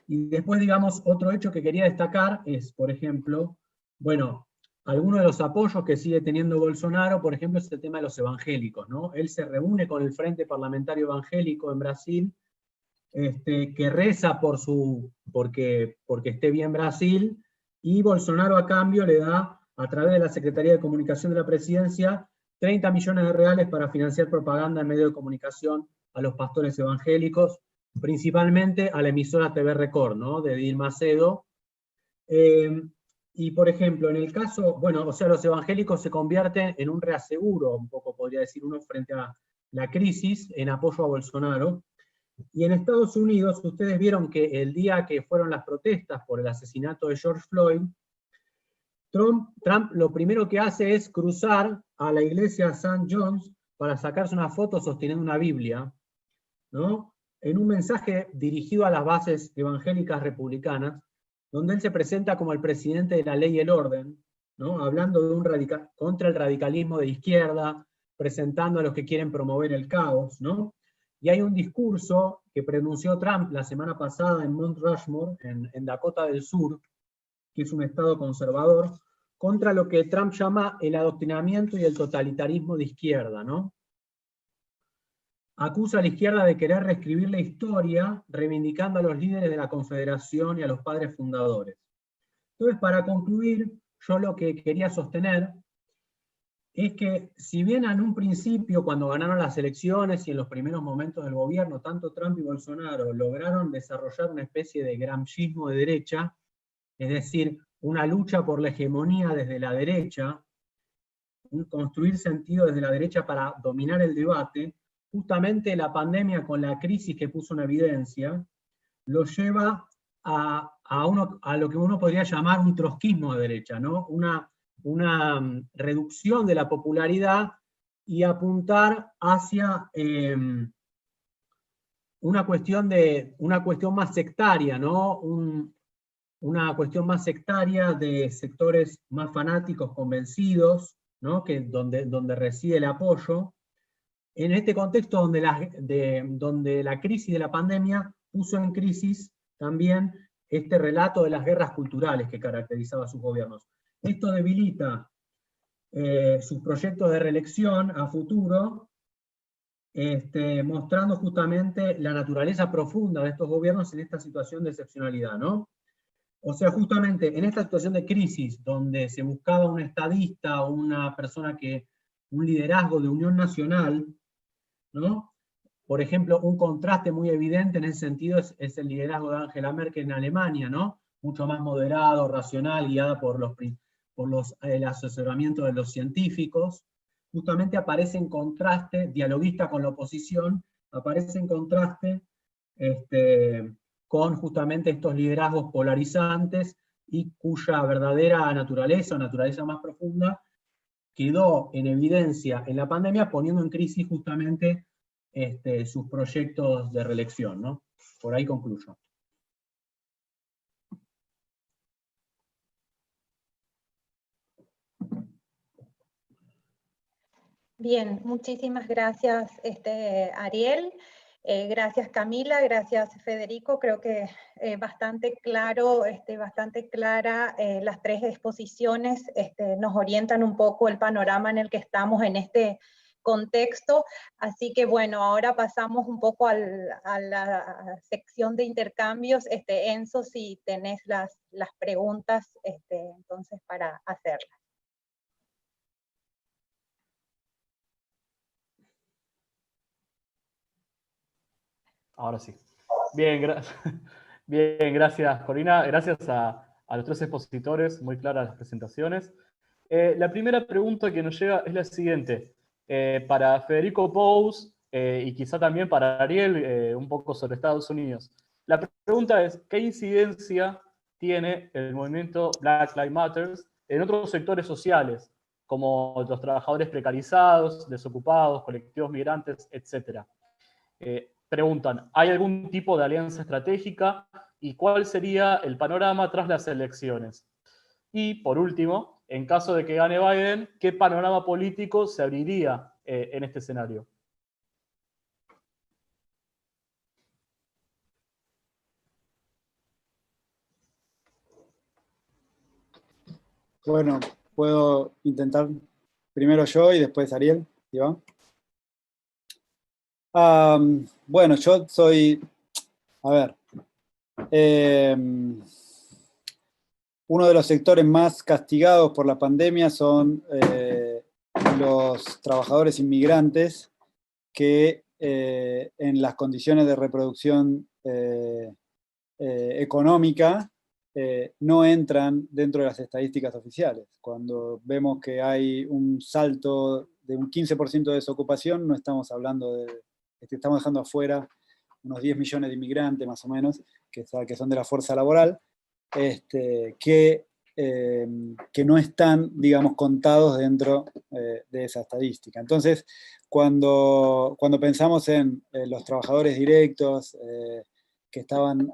Y después, digamos, otro hecho que quería destacar es, por ejemplo, bueno, algunos de los apoyos que sigue teniendo Bolsonaro, por ejemplo, es el tema de los evangélicos, ¿no? Él se reúne con el Frente Parlamentario Evangélico en Brasil, que reza porque esté bien Brasil, y Bolsonaro a cambio le da, a través de la Secretaría de Comunicación de la Presidencia, 30 millones de reales para financiar propaganda en medio de comunicación a los pastores evangélicos, principalmente a la emisora TV Record, ¿no? De Edir Macedo. Y por ejemplo, en el caso, bueno, o sea, los evangélicos se convierten en un reaseguro, un poco podría decir uno, frente a la crisis, en apoyo a Bolsonaro. Y en Estados Unidos, ustedes vieron que el día que fueron las protestas por el asesinato de George Floyd, Trump lo primero que hace es cruzar a la iglesia St. John's para sacarse una foto sosteniendo una Biblia, ¿no? En un mensaje dirigido a las bases evangélicas republicanas, donde él se presenta como el presidente de la ley y el orden, ¿no? Hablando de contra el radicalismo de izquierda, presentando a los que quieren promover el caos, ¿no? Y hay un discurso que pronunció Trump la semana pasada en Mount Rushmore, en Dakota del Sur, que es un estado conservador, contra lo que Trump llama el adoctrinamiento y el totalitarismo de izquierda, ¿no? Acusa a la izquierda de querer reescribir la historia, reivindicando a los líderes de la Confederación y a los padres fundadores. Entonces, para concluir, yo lo que quería sostener es que si bien en un principio, cuando ganaron las elecciones y en los primeros momentos del gobierno, tanto Trump y Bolsonaro lograron desarrollar una especie de gramscismo de derecha, es decir, una lucha por la hegemonía desde la derecha, construir sentido desde la derecha para dominar el debate, justamente la pandemia con la crisis que puso en evidencia, lo lleva a lo que uno podría llamar un trotskismo de derecha, ¿no? Una reducción de la popularidad y apuntar hacia una cuestión más sectaria, ¿no? Una cuestión más sectaria de sectores más fanáticos, convencidos, ¿no? Donde reside el apoyo. En este contexto donde la crisis de la pandemia puso en crisis también este relato de las guerras culturales que caracterizaba a sus gobiernos. Esto debilita sus proyectos de reelección a futuro, mostrando justamente la naturaleza profunda de estos gobiernos en esta situación de excepcionalidad, ¿no? O sea, justamente en esta situación de crisis, donde se buscaba un estadista, una persona un liderazgo de unión nacional, ¿no? Por ejemplo, un contraste muy evidente en ese sentido es el liderazgo de Angela Merkel en Alemania, ¿no? Mucho más moderado, racional, guiada por el asesoramiento de los científicos. Justamente aparece en contraste, dialoguista con la oposición, aparece en contraste con justamente estos liderazgos polarizantes y cuya verdadera naturaleza o naturaleza más profunda quedó en evidencia en la pandemia, poniendo en crisis justamente sus proyectos de reelección, ¿no? Por ahí concluyo. Bien, muchísimas gracias, Ariel. Gracias, Camila, gracias, Federico. Creo que bastante claro, bastante clara las tres exposiciones, nos orientan un poco el panorama en el que estamos en este contexto. Así que bueno, ahora pasamos un poco a la sección de intercambios. Enzo, si tenés las preguntas, entonces para hacerlas. Ahora sí. Bien, bien, gracias Corina. Gracias a los tres expositores, muy claras las presentaciones. La primera pregunta que nos llega es la siguiente. Para Federico Pous y quizá también para Ariel, un poco sobre Estados Unidos. La pregunta es, ¿qué incidencia tiene el movimiento Black Lives Matter en otros sectores sociales, como los trabajadores precarizados, desocupados, colectivos migrantes, etcétera? Preguntan, ¿hay algún tipo de alianza estratégica? ¿Y cuál sería el panorama tras las elecciones? Y, por último, en caso de que gane Biden, ¿qué panorama político se abriría en este escenario? Bueno, puedo intentar primero yo y después Ariel. ¿Sí va? Bueno, yo soy, a ver, uno de los sectores más castigados por la pandemia son los trabajadores inmigrantes que en las condiciones de reproducción económica no entran dentro de las estadísticas oficiales. Cuando vemos que hay un salto de un 15% de desocupación, no estamos hablando de... Estamos dejando afuera unos 10 millones de inmigrantes más o menos, que son de la fuerza laboral, que no están, digamos, contados dentro de esa estadística. Entonces, cuando pensamos en los trabajadores directos que estaban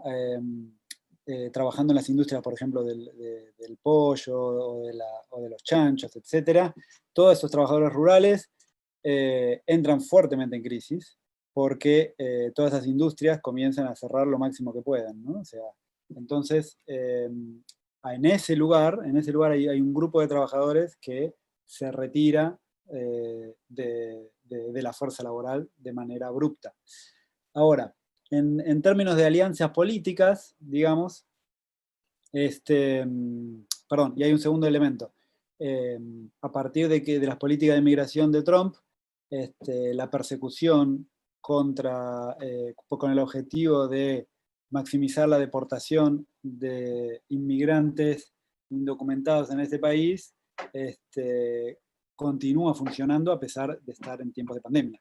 trabajando en las industrias, por ejemplo, del pollo o de los chanchos, etc., todos esos trabajadores rurales entran fuertemente en crisis porque todas esas industrias comienzan a cerrar lo máximo que puedan, ¿no? O sea, entonces, en ese lugar hay un grupo de trabajadores que se retira de la fuerza laboral de manera abrupta. Ahora, en términos de alianzas políticas, digamos, perdón, y hay un segundo elemento. a partir de las políticas de migración de Trump, la persecución con el objetivo de maximizar la deportación de inmigrantes indocumentados en este país, continúa funcionando a pesar de estar en tiempos de pandemia.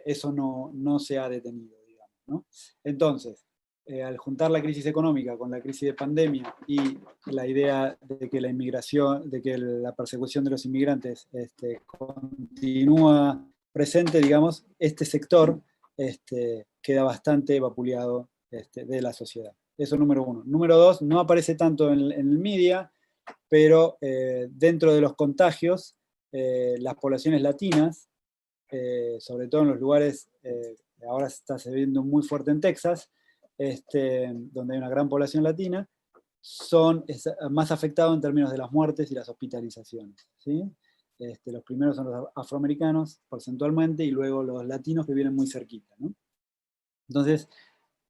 Eso no se ha detenido, digamos, ¿no? Entonces, al juntar la crisis económica con la crisis de pandemia y la idea de que la inmigración, de que la persecución de los inmigrantes continúa presente, digamos, este sector queda bastante vapuleado de la sociedad. Eso es número uno. Número dos, no aparece tanto en el media, pero dentro de los contagios, las poblaciones latinas, sobre todo en los lugares, ahora se está viendo muy fuerte en Texas, donde hay una gran población latina, son más afectados en términos de las muertes y las hospitalizaciones, ¿sí? Los primeros son los afroamericanos, porcentualmente, y luego los latinos que vienen muy cerquita, ¿no? Entonces,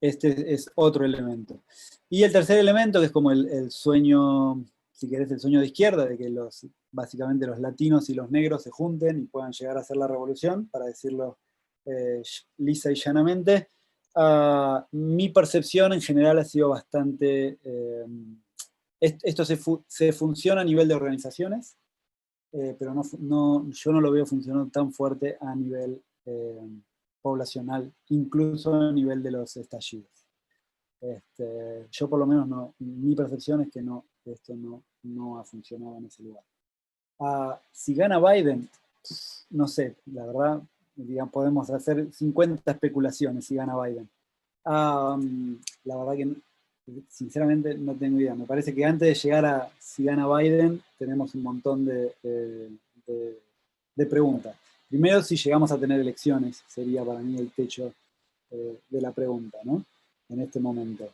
este es otro elemento. Y el tercer elemento, que es como el sueño, si querés, el sueño de izquierda, de que básicamente los latinos y los negros se junten y puedan llegar a hacer la revolución, para decirlo lisa y llanamente. Mi percepción en general ha sido bastante... esto se funciona a nivel de organizaciones, pero yo no lo veo funcionando tan fuerte a nivel poblacional, incluso a nivel de los estallidos. Yo por lo menos mi percepción es que esto no ha funcionado en ese lugar. Si gana Biden, no sé, la verdad, digamos, podemos hacer 50 especulaciones si gana Biden. La verdad que sinceramente no tengo idea. Me parece que antes de llegar a si gana Biden, tenemos un montón de preguntas. Primero, si llegamos a tener elecciones, sería para mí el techo de la pregunta, ¿no? En este momento.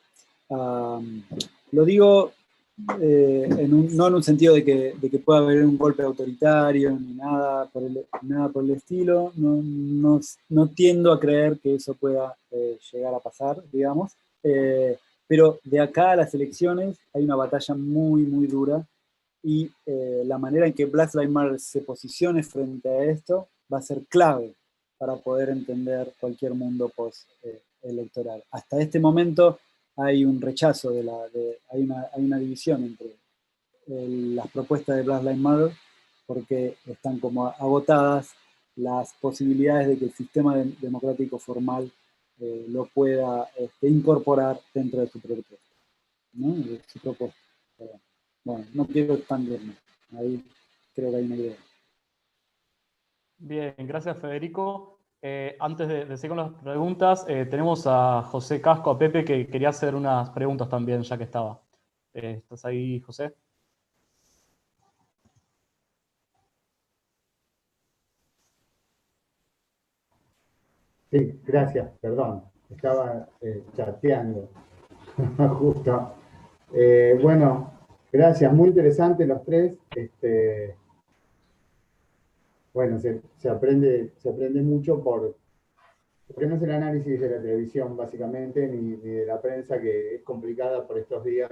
Lo digo no en un sentido de que pueda haber un golpe autoritario, ni nada por el estilo. No tiendo a creer que eso pueda llegar a pasar, digamos. Pero de acá a las elecciones hay una batalla muy, muy dura, y la manera en que Black Lives Matter se posicione frente a esto va a ser clave para poder entender cualquier mundo post-electoral. Hasta este momento hay un rechazo, hay una división entre las propuestas de Black Lives Matter, porque están como agotadas las posibilidades de que el sistema democrático formal lo pueda incorporar dentro de su propuesta, ¿no? De su propuesta. Bueno, no quiero expandirme, ahí creo que hay una idea. Bien, gracias Federico. Antes de seguir con las preguntas, tenemos a José Casco, a Pepe, que quería hacer unas preguntas también, ya que estaba. ¿Estás ahí, José? Sí, gracias, perdón, estaba chateando justo. Bueno, gracias, muy interesante los tres. Bueno, se aprende mucho porque no es el análisis de la televisión, básicamente, ni de la prensa, que es complicada por estos días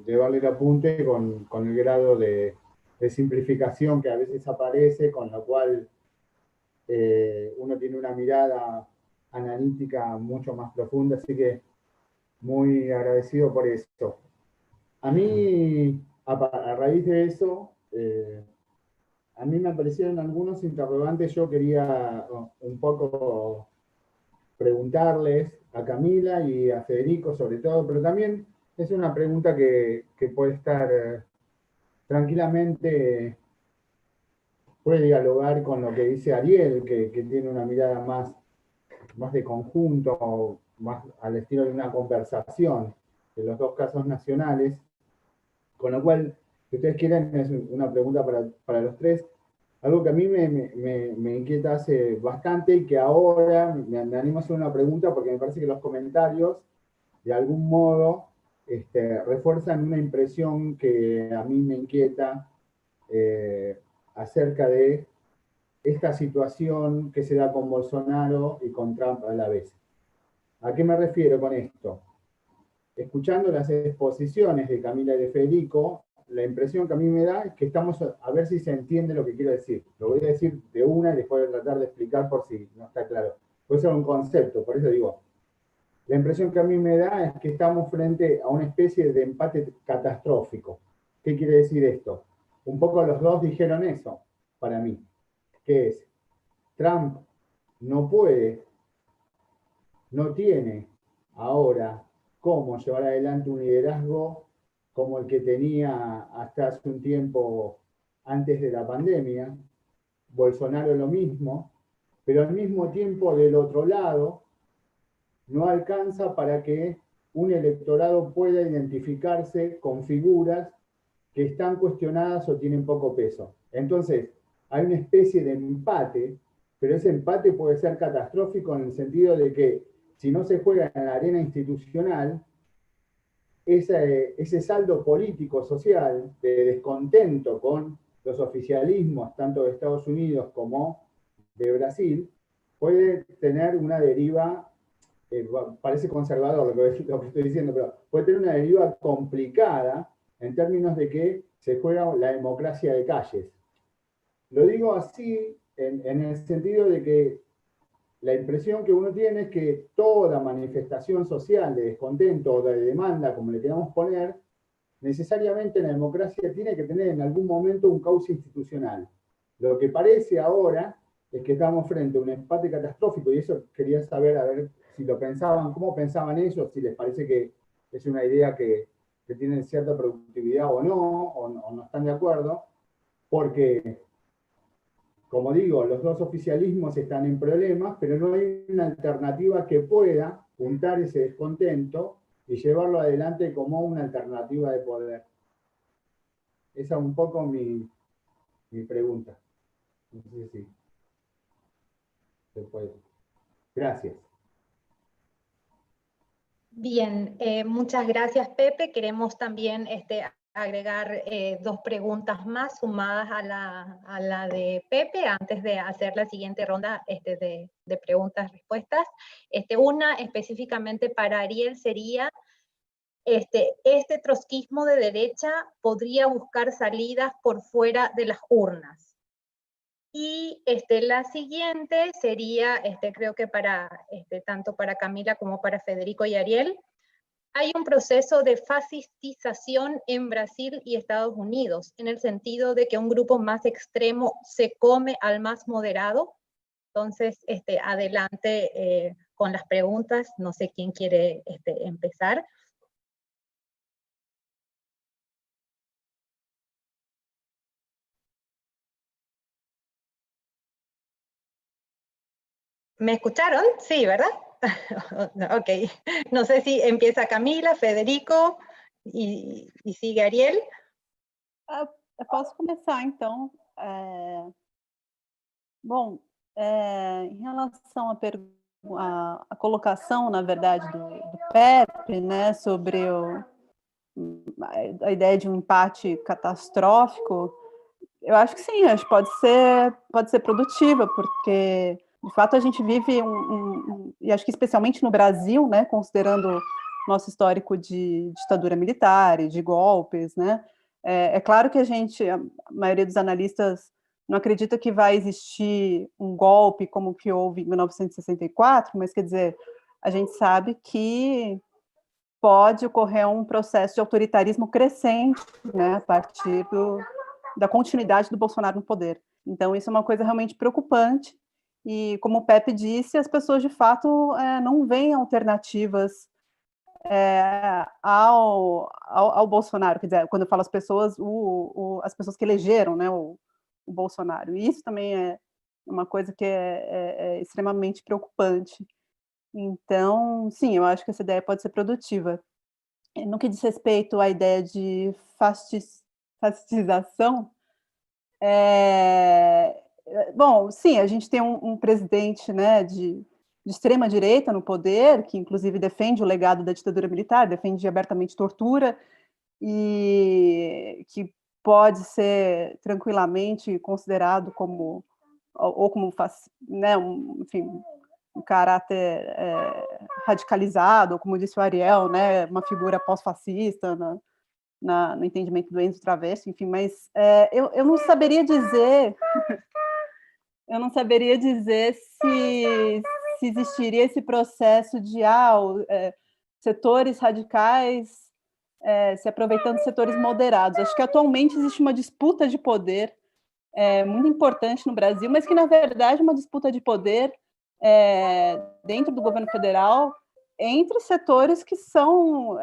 llevarle el apunte con el grado de simplificación que a veces aparece, con lo cual uno tiene una mirada analítica mucho más profunda, así que muy agradecido por esto. A mí, a raíz de eso, a mí me aparecieron algunos interrogantes. Yo quería un poco preguntarles a Camila y a Federico sobre todo, pero también es una pregunta que puede estar tranquilamente, puede dialogar con lo que dice Ariel, que tiene una mirada más de conjunto, más al estilo de una conversación de los dos casos nacionales, con lo cual, si ustedes quieren, es una pregunta para los tres. Algo que a mí me inquieta hace bastante, y que ahora me animo a hacer una pregunta porque me parece que los comentarios, de algún modo, refuerzan una impresión que a mí me inquieta acerca de esta situación que se da con Bolsonaro y con Trump a la vez. ¿A qué me refiero con esto? Escuchando las exposiciones de Camila y de Federico, la impresión que a mí me da es que estamos a ver si se entiende lo que quiero decir. Lo voy a decir de una y después voy a tratar de explicar por si no está claro. Puede ser un concepto, por eso digo, la impresión que a mí me da es que estamos frente a una especie de empate catastrófico. ¿Qué quiere decir esto? Un poco los dos dijeron eso, para mí, que es, Trump no puede, no tiene ahora cómo llevar adelante un liderazgo como el que tenía hasta hace un tiempo antes de la pandemia. Bolsonaro lo mismo, pero al mismo tiempo del otro lado no alcanza para que un electorado pueda identificarse con figuras que están cuestionadas o tienen poco peso. Entonces, hay una especie de empate, pero ese empate puede ser catastrófico en el sentido de que si no se juega en la arena institucional, ese saldo político, social, de descontento con los oficialismos, tanto de Estados Unidos como de Brasil, puede tener una deriva, parece conservador lo que estoy diciendo, pero puede tener una deriva complicada en términos de que se juega la democracia de calles. Lo digo así en el sentido de que la impresión que uno tiene es que toda manifestación social de descontento o de demanda, como le queramos poner, necesariamente en la democracia tiene que tener en algún momento un cauce institucional. Lo que parece ahora es que estamos frente a un empate catastrófico, y eso quería saber, a ver si lo pensaban, cómo pensaban ellos, si les parece que es una idea que tiene cierta productividad o no están de acuerdo, porque, como digo, los dos oficialismos están en problemas, pero no hay una alternativa que pueda juntar ese descontento y llevarlo adelante como una alternativa de poder. Esa es un poco mi pregunta. No sé si se puede. Gracias. Bien, muchas gracias, Pepe. Queremos también agregar dos preguntas más sumadas a la de Pepe antes de hacer la siguiente ronda de preguntas-respuestas. Una específicamente para Ariel sería, este trotskismo de derecha podría buscar salidas por fuera de las urnas. Y la siguiente sería, creo que para, tanto para Camila como para Federico y Ariel, hay un proceso de fascistización en Brasil y Estados Unidos, en el sentido de que un grupo más extremo se come al más moderado. Entonces, adelante con las preguntas, no sé quién quiere empezar. ¿Me escucharon? Sí, ¿verdad? Ok. No sé si empieza Camila, Federico e sigue Ariel. Eu posso começar, então. Bom, em relação à colocação, na verdade, do Pepe, né, sobre a ideia de um empate catastrófico, eu acho que sim, acho que pode ser produtiva, porque de fato a gente vive e acho que especialmente no Brasil, né, considerando nosso histórico de ditadura militar e de golpes, né, é claro que a maioria dos analistas não acredita que vai existir um golpe como o que houve em 1964, mas quer dizer, a gente sabe que pode ocorrer um processo de autoritarismo crescente, né, a partir da continuidade do Bolsonaro no poder. Então, isso é uma coisa realmente preocupante, e como o Pepe disse, as pessoas, de fato, não veem alternativas ao Bolsonaro, quer dizer, quando eu falo as pessoas, as pessoas que elegeram, né, o Bolsonaro, e isso também é uma coisa que é extremamente preocupante. Então, sim, eu acho que essa ideia pode ser produtiva. No que diz respeito à ideia de fascistização, bom, sim, a gente tem um presidente, né, de extrema-direita no poder, que inclusive defende o legado da ditadura militar, defende abertamente tortura, e que pode ser tranquilamente considerado como, né, enfim, um caráter radicalizado, como disse o Ariel, né, uma figura pós-fascista, né, no entendimento do Enzo Traverso, enfim, mas eu não saberia dizer, eu não saberia dizer se existiria esse processo de setores radicais se aproveitando de setores moderados. Acho que atualmente existe uma disputa de poder muito importante no Brasil, mas que, na verdade, é uma disputa de poder dentro do governo federal entre setores que são,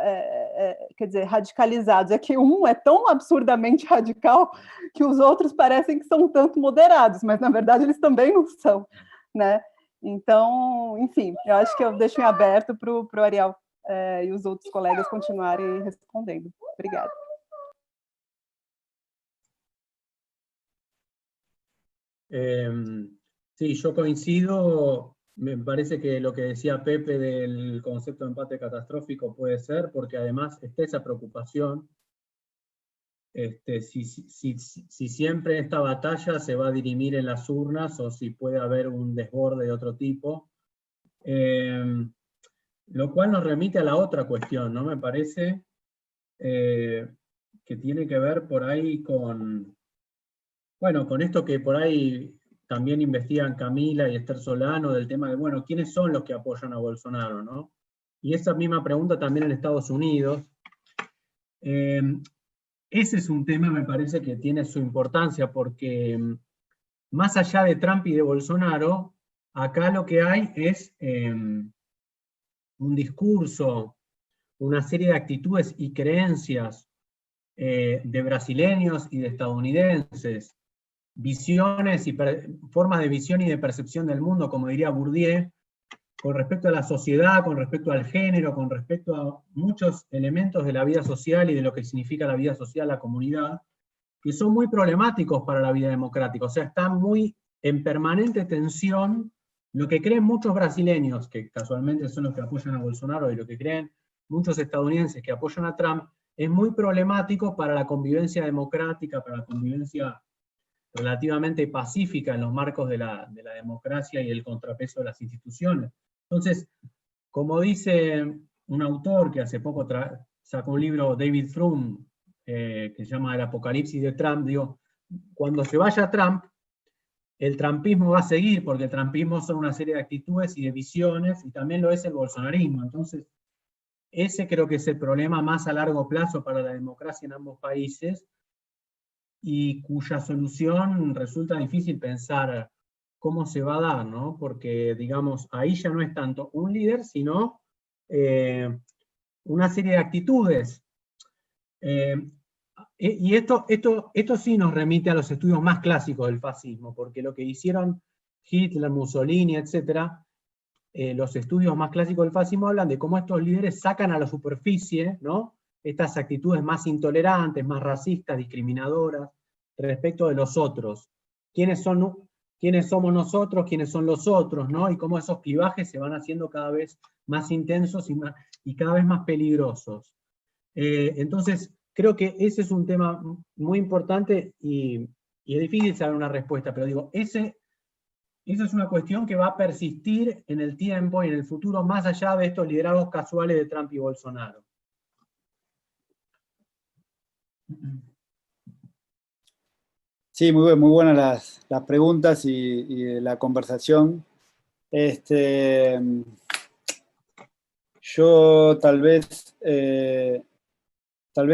quer dizer, radicalizados. É que um é tão absurdamente radical que os outros parecem que são um tanto moderados, mas, na verdade, eles também não são, né? Então, enfim, eu acho que eu deixo em aberto para o Ariel e os outros colegas continuarem respondendo. Obrigada. Sí, yo coincido. Me parece que lo que decía Pepe del concepto de empate catastrófico puede ser, porque además está esa preocupación. Si siempre esta batalla se va a dirimir en las urnas o si puede haber un desborde de otro tipo. Lo cual nos remite a la otra cuestión, ¿no? Me parece que tiene que ver por ahí con, bueno, con esto que por ahí también investigan Camila y Esther Solano, del tema de, bueno, ¿quiénes son los que apoyan a Bolsonaro, no? Y esa misma pregunta también en Estados Unidos. Ese es un tema, me parece, que tiene su importancia, porque más allá de Trump y de Bolsonaro, acá lo que hay es un discurso, una serie de actitudes y creencias de brasileños y de estadounidenses, visiones y formas de visión y de percepción del mundo, como diría Bourdieu, con respecto a la sociedad, con respecto al género, con respecto a muchos elementos de la vida social y de lo que significa la vida social, la comunidad, que son muy problemáticos para la vida democrática. O sea, están muy en permanente tensión lo que creen muchos brasileños, que casualmente son los que apoyan a Bolsonaro, y lo que creen muchos estadounidenses que apoyan a Trump, es muy problemático para la convivencia democrática, para la convivencia relativamente pacífica en los marcos de la democracia y el contrapeso de las instituciones. Entonces, como dice un autor que hace poco sacó un libro, David Frum, que se llama El Apocalipsis de Trump, digo, cuando se vaya Trump, el trumpismo va a seguir, porque el trumpismo son una serie de actitudes y de visiones, y también lo es el bolsonarismo. Entonces, ese creo que es el problema más a largo plazo para la democracia en ambos países, y cuya solución resulta difícil pensar cómo se va a dar, ¿no? Porque, digamos, ahí ya no es tanto un líder, sino una serie de actitudes. Y esto sí nos remite a los estudios más clásicos del fascismo, porque lo que hicieron Hitler, Mussolini, etc., los estudios más clásicos del fascismo hablan de cómo estos líderes sacan a la superficie, ¿no?, estas actitudes más intolerantes, más racistas, discriminadoras, respecto de los otros. ¿Quiénes somos nosotros? ¿Quiénes son los otros? ¿No? Y cómo esos clivajes se van haciendo cada vez más intensos y cada vez más peligrosos. Entonces, creo que ese es un tema muy importante y es difícil saber una respuesta, pero digo, esa es una cuestión que va a persistir en el tiempo y en el futuro, más allá de estos liderazgos casuales de Trump y Bolsonaro. Sí, muy buenas las preguntas y la conversación. Yo tal vez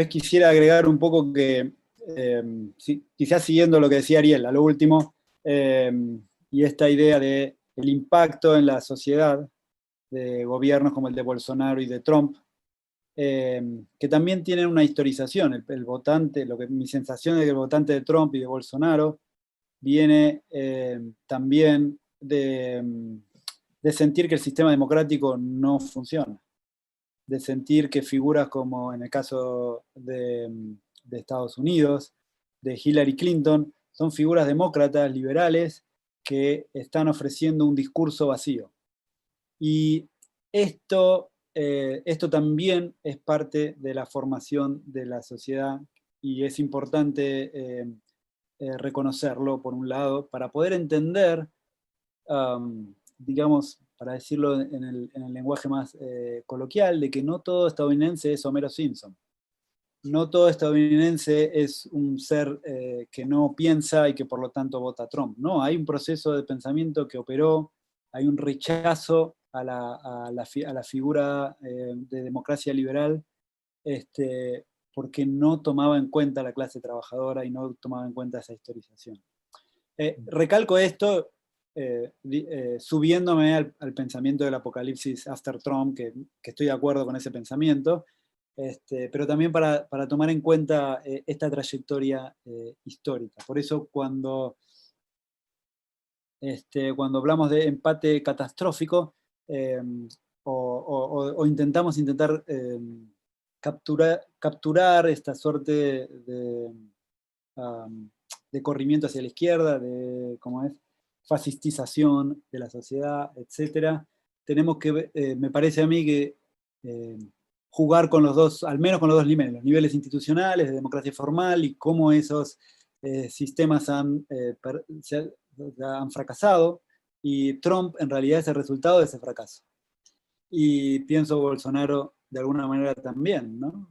quisiera agregar un poco que, quizás siguiendo lo que decía Ariel a lo último, y esta idea del impacto en la sociedad de gobiernos como el de Bolsonaro y de Trump, que también tienen una historización. El votante, mi sensación es que el votante de Trump y de Bolsonaro viene también de sentir que el sistema democrático no funciona, de sentir que figuras como en el caso de Estados Unidos, de Hillary Clinton, son figuras demócratas, liberales, que están ofreciendo un discurso vacío. Y esto también es parte de la formación de la sociedad, y es importante reconocerlo, por un lado, para poder entender, digamos, para decirlo en el lenguaje más coloquial, de que no todo estadounidense es Homero Simpson. no todo estadounidense es un ser que no piensa y que por lo tanto vota a Trump. No, hay un proceso de pensamiento que operó, hay un rechazo a la figura de democracia liberal, porque no tomaba en cuenta la clase trabajadora y no tomaba en cuenta esa historización. Recalco esto subiéndome al pensamiento del apocalipsis after Trump, que estoy de acuerdo con ese pensamiento, pero también para tomar en cuenta esta trayectoria histórica. Por eso cuando hablamos de empate catastrófico, o intentamos capturar esta suerte de corrimiento hacia la izquierda, de fascistización de la sociedad, etc. Tenemos que, me parece a mí que jugar con los dos, al menos con los dos niveles, los niveles institucionales, de democracia formal, y cómo esos sistemas han fracasado, y Trump en realidad es el resultado de ese fracaso. Y pienso Bolsonaro de alguna manera también, ¿no?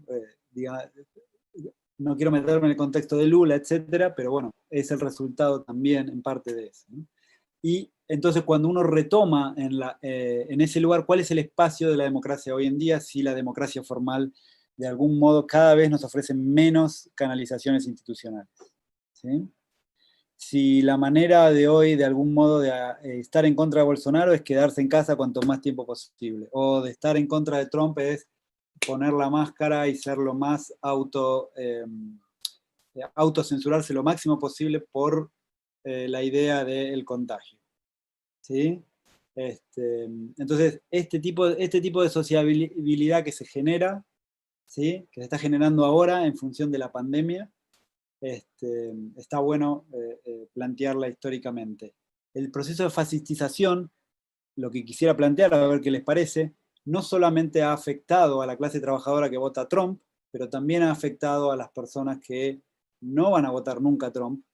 No quiero meterme en el contexto de Lula, etcétera, pero bueno, es el resultado también en parte de eso, ¿no? Y entonces cuando uno retoma en ese lugar cuál es el espacio de la democracia hoy en día, si la democracia formal de algún modo cada vez nos ofrece menos canalizaciones institucionales, ¿sí? Si la manera de hoy de algún modo de estar en contra de Bolsonaro es quedarse en casa cuanto más tiempo posible, o de estar en contra de Trump es poner la máscara y ser lo más autocensurarse lo máximo posible por la idea del contagio, ¿sí? Entonces, este tipo de sociabilidad que se genera, ¿sí? Que se está generando ahora en función de la pandemia, está bueno plantearla históricamente. El proceso de fascistización, lo que quisiera plantear, a ver qué les parece, no solamente ha afectado a la clase trabajadora que vota a Trump, pero también ha afectado a las personas que no van a votar nunca a Trump,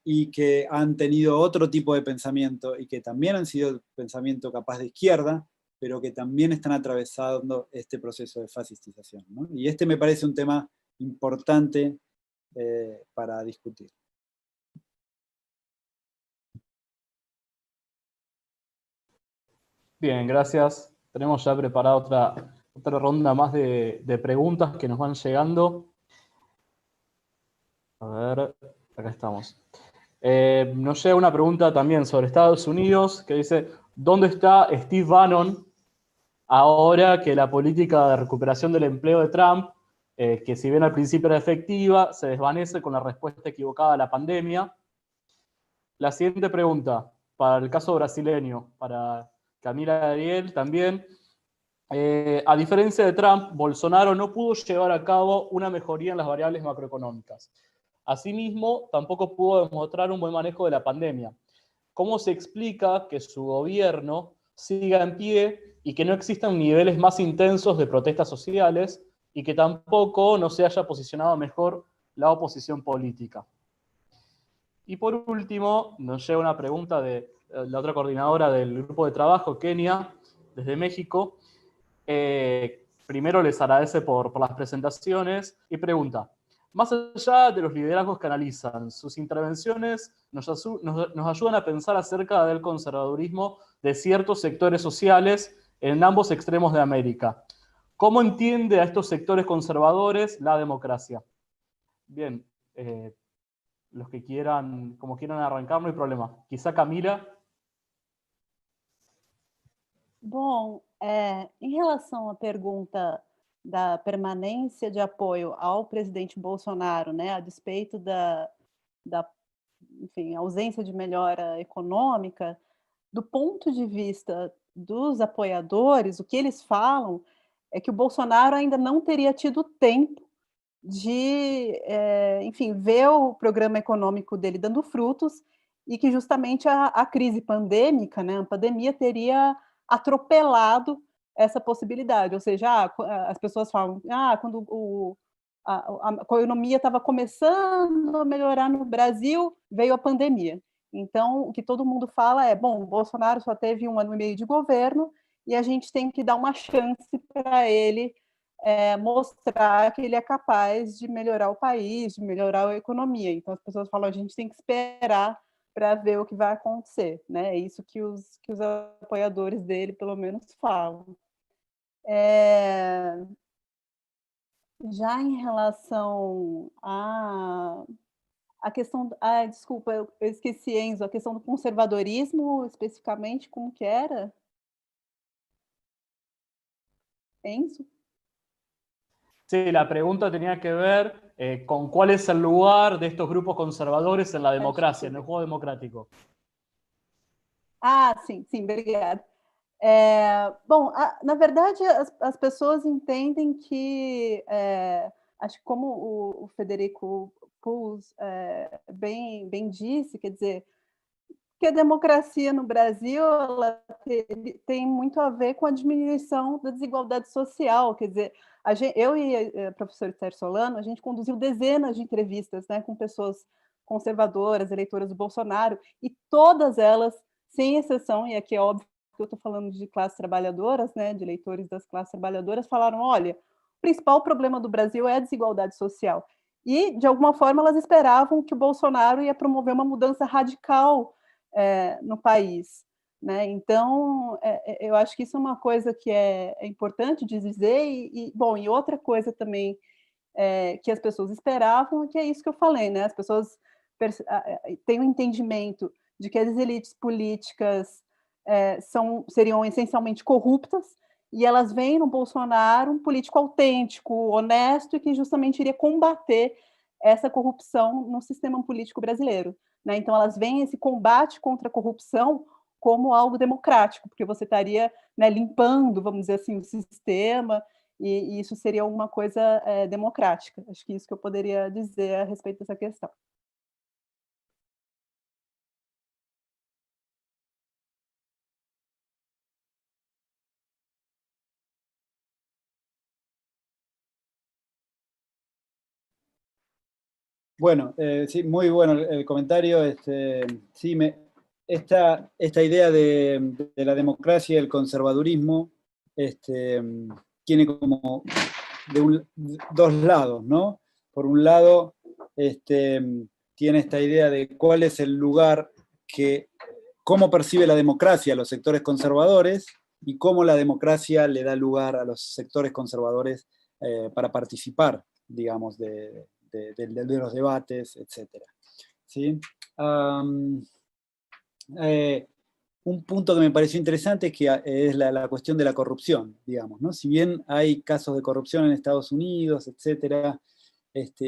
y que han tenido otro tipo de pensamiento, y que también han sido pensamiento capaz de izquierda, pero que también están atravesando este proceso de fascistización, ¿no? Y me parece un tema importante para discutir. Bien, gracias. Tenemos ya preparada otra ronda más de preguntas que nos van llegando. A ver, acá estamos. Nos llega una pregunta también sobre Estados Unidos que dice, ¿dónde está Steve Bannon ahora que la política de recuperación del empleo de Trump, que si bien al principio era efectiva, se desvanece con la respuesta equivocada a la pandemia? La siguiente pregunta, para el caso brasileño, para Camila Ariel también. A diferencia de Trump, Bolsonaro no pudo llevar a cabo una mejoría en las variables macroeconómicas. Asimismo, tampoco pudo demostrar un buen manejo de la pandemia. ¿Cómo se explica que su gobierno siga en pie y que no existan niveles más intensos de protestas sociales y que tampoco no se haya posicionado mejor la oposición política? Y por último, nos llega una pregunta de la otra coordinadora del grupo de trabajo, Kenia, desde México. Primero les agradece por las presentaciones y pregunta, más allá de los liderazgos que analizan, sus intervenciones nos ayudan a pensar acerca del conservadurismo de ciertos sectores sociales en ambos extremos de América. ¿Cómo entiende a estos sectores conservadores la democracia? Bien, los que quieran, como quieran arrancar, no hay problema. Quizá Camila. Bom, em relação à pergunta da permanência de apoio ao presidente Bolsonaro, né, a despeito da enfim, ausência de melhora econômica, do ponto de vista dos apoiadores, o que eles falam é que o Bolsonaro ainda não teria tido tempo de, enfim, ver o programa econômico dele dando frutos e que justamente a crise pandêmica, né, a pandemia teria atropelado essa possibilidade, ou seja, as pessoas falam, quando a economia estava começando a melhorar no Brasil, veio a pandemia. Então, o que todo mundo fala é, bom, o Bolsonaro só teve 1 ano e meio de governo e a gente tem que dar uma chance para ele mostrar que ele é capaz de melhorar o país, de melhorar a economia. Então as pessoas falam, a gente tem que esperar para ver o que vai acontecer, né? É isso que os apoiadores dele, pelo menos, falam. Já em relação a questão... desculpa, eu esqueci, Enzo, a questão do conservadorismo, especificamente, como que era? Enzo? Sí, la pregunta tenía que ver con cuál es el lugar de estos grupos conservadores en la democracia, en el juego democrático. Sim, obrigada. Bom, na verdade, as pessoas entendem que, acho que como o Federico Puls bem disse, quer dizer, que a democracia no Brasil ela tem muito a ver com a diminuição da desigualdade social, quer dizer, eu e a professora Esther Solano, a gente conduziu dezenas de entrevistas, né, com pessoas conservadoras, eleitoras do Bolsonaro, e todas elas, sem exceção, e aqui é óbvio que eu estou falando de classes trabalhadoras, né, de eleitores das classes trabalhadoras, falaram, olha, o principal problema do Brasil é a desigualdade social. E, de alguma forma, elas esperavam que o Bolsonaro ia promover uma mudança radical no país, né? Então, eu acho que isso é uma coisa que é importante de dizer, bom, e outra coisa também que as pessoas esperavam, que é isso que eu falei, né? As pessoas têm um entendimento de que as elites políticas seriam essencialmente corruptas, e elas veem no Bolsonaro um político autêntico, honesto, e que justamente iria combater essa corrupção no sistema político brasileiro. Né? Então, elas veem esse combate contra a corrupção como algo democrático, porque você estaria, né, limpando, vamos dizer assim, o sistema, e isso seria alguma coisa democrática. Acho que isso que eu poderia dizer a respeito dessa questão. Bueno, sí, muy bueno el comentario. Sí, esta idea de la democracia y el conservadurismo tiene como dos lados, ¿no? Por un lado, tiene esta idea de cuál es el lugar cómo percibe la democracia a los sectores conservadores y cómo la democracia le da lugar a los sectores conservadores para participar, digamos, de los debates, etc. ¿Sí? Un punto que me pareció interesante es la cuestión de la corrupción, digamos, ¿no? Si bien hay casos de corrupción en Estados Unidos, etc.,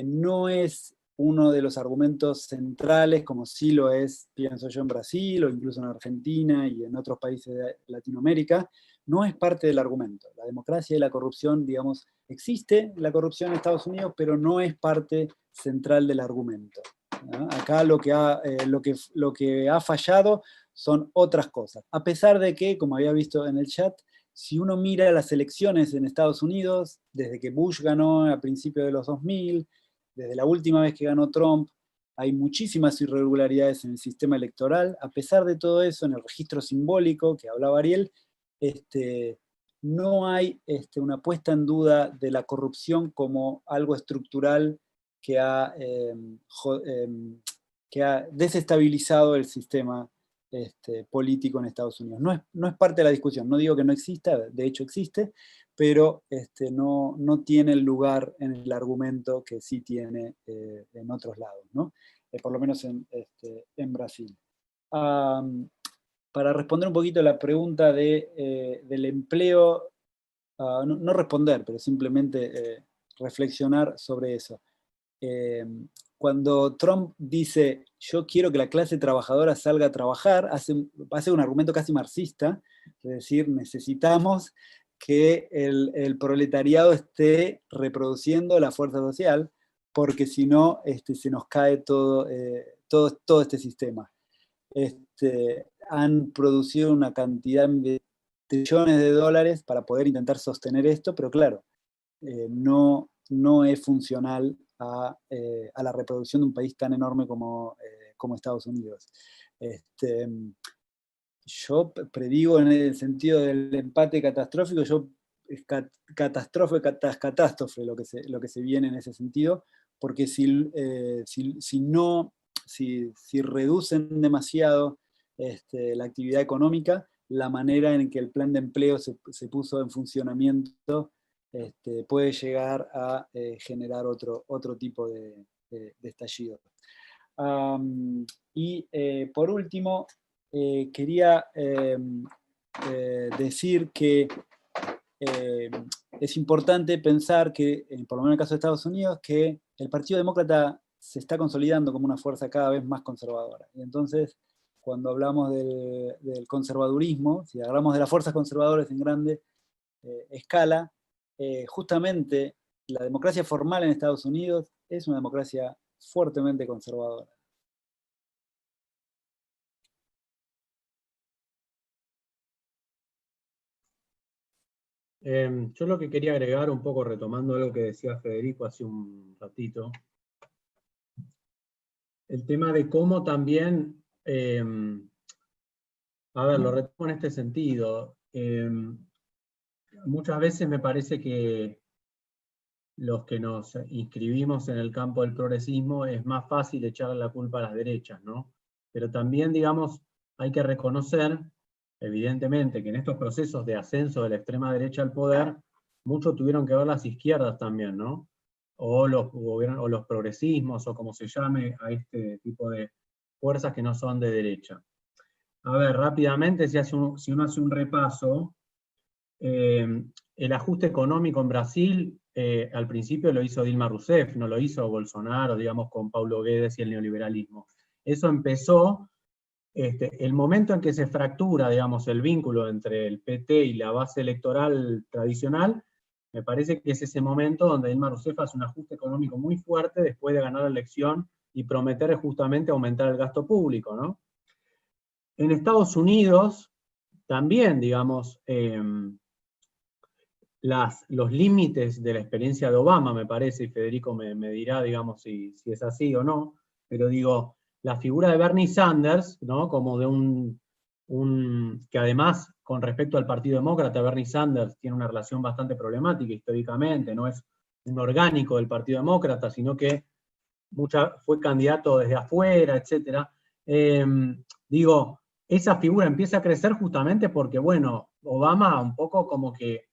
no es uno de los argumentos centrales, como sí lo es, pienso yo, en Brasil, o incluso en Argentina y en otros países de Latinoamérica, no es parte del argumento. La democracia y la corrupción, digamos, existe la corrupción en Estados Unidos, pero no es parte central del argumento, ¿no? Acá lo que ha fallado son otras cosas. A pesar de que, como había visto en el chat, si uno mira las elecciones en Estados Unidos, desde que Bush ganó a principios de los 2000, desde la última vez que ganó Trump, hay muchísimas irregularidades en el sistema electoral. A pesar de todo eso, en el registro simbólico que hablaba Ariel, no hay una puesta en duda de la corrupción como algo estructural que ha desestabilizado el sistema político en Estados Unidos. No es parte de la discusión, no digo que no exista, de hecho existe, pero no tiene el lugar en el argumento que sí tiene en otros lados, ¿no? Por lo menos en Brasil. Para responder un poquito a la pregunta del empleo, no responder, pero simplemente reflexionar sobre eso. Cuando Trump dice, yo quiero que la clase trabajadora salga a trabajar, hace un argumento casi marxista, es decir, necesitamos que el proletariado esté reproduciendo la fuerza social, porque si no, se nos cae todo este sistema. Han producido una cantidad de trillones de dólares para poder intentar sostener esto, pero claro, no es funcional a la reproducción de un país tan enorme como Estados Unidos. Yo predigo en el sentido del empate catastrófico, yo catástrofe lo que se viene en ese sentido, porque si reducen demasiado la actividad económica, la manera en que el plan de empleo se puso en funcionamiento puede llegar a generar otro tipo de estallido. Por último, quería decir que es importante pensar que, por lo menos en el caso de Estados Unidos, que el Partido Demócrata se está consolidando como una fuerza cada vez más conservadora. Y entonces, cuando hablamos del conservadurismo, si hablamos de las fuerzas conservadoras en grande escala, justamente la democracia formal en Estados Unidos es una democracia fuertemente conservadora. Yo lo que quería agregar, un poco retomando algo que decía Federico hace un ratito, el tema de cómo también, a ver, lo retomo en este sentido, muchas veces me parece que los que nos inscribimos en el campo del progresismo es más fácil echarle la culpa a las derechas, ¿no? Pero también, digamos, hay que reconocer, evidentemente, que en estos procesos de ascenso de la extrema derecha al poder, mucho tuvieron que ver las izquierdas también, ¿no? O los progresismos, o como se llame a este tipo de fuerzas que no son de derecha. A ver, rápidamente, si uno hace un repaso, el ajuste económico en Brasil, al principio lo hizo Dilma Rousseff, no lo hizo Bolsonaro, digamos, con Paulo Guedes y el neoliberalismo. Eso empezó, el momento en que se fractura, digamos, el vínculo entre el PT y la base electoral tradicional, me parece que es ese momento donde Dilma Rousseff hace un ajuste económico muy fuerte después de ganar la elección y prometer justamente aumentar el gasto público, ¿no? En Estados Unidos, también, digamos, los límites de la experiencia de Obama, me parece, y Federico me dirá, digamos, si es así o no, pero digo, la figura de Bernie Sanders, ¿no? Como de que además, con respecto al Partido Demócrata, Bernie Sanders tiene una relación bastante problemática históricamente, no es un orgánico del Partido Demócrata, sino que fue candidato desde afuera, etc. Digo, esa figura empieza a crecer justamente porque, bueno, Obama un poco como que,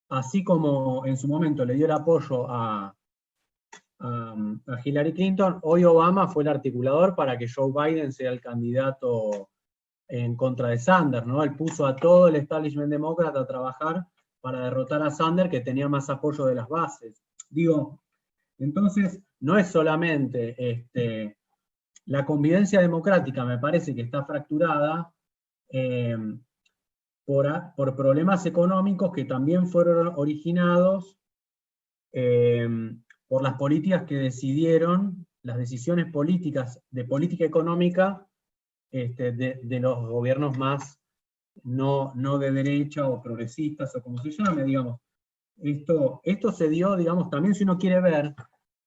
así como en su momento le dio el apoyo a Hillary Clinton, hoy Obama fue el articulador para que Joe Biden sea el candidato en contra de Sanders, ¿no? Él puso a todo el establishment demócrata a trabajar para derrotar a Sanders, que tenía más apoyo de las bases. Digo, entonces, no es solamente la convivencia democrática, me parece que está fracturada por problemas económicos que también fueron originados por las políticas que decidieron, las decisiones políticas de política económica de los gobiernos más no de derecha o progresistas o como se llame, digamos. Esto se dio, digamos, también si uno quiere ver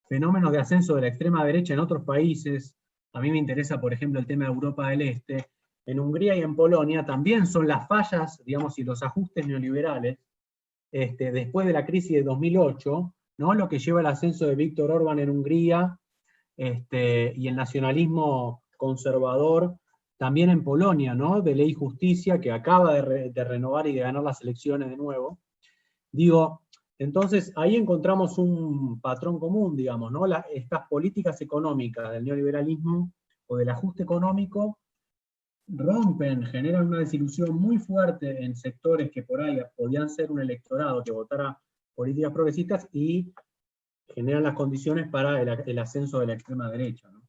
fenómenos de ascenso de la extrema derecha en otros países. A mí me interesa, por ejemplo, el tema de Europa del Este. En Hungría y en Polonia también son las fallas, digamos, y los ajustes neoliberales, después de la crisis de 2008, ¿no? Lo que lleva al ascenso de Víctor Orbán en Hungría, y el nacionalismo conservador también en Polonia, ¿no? De Ley y Justicia, que acaba de renovar y de ganar las elecciones de nuevo. Digo, entonces ahí encontramos un patrón común, digamos, ¿no? Estas políticas económicas del neoliberalismo o del ajuste económico generan una desilusión muy fuerte en sectores que por ahí podían ser un electorado que votara políticas progresistas y generan las condiciones para el ascenso de la extrema derecha, ¿no?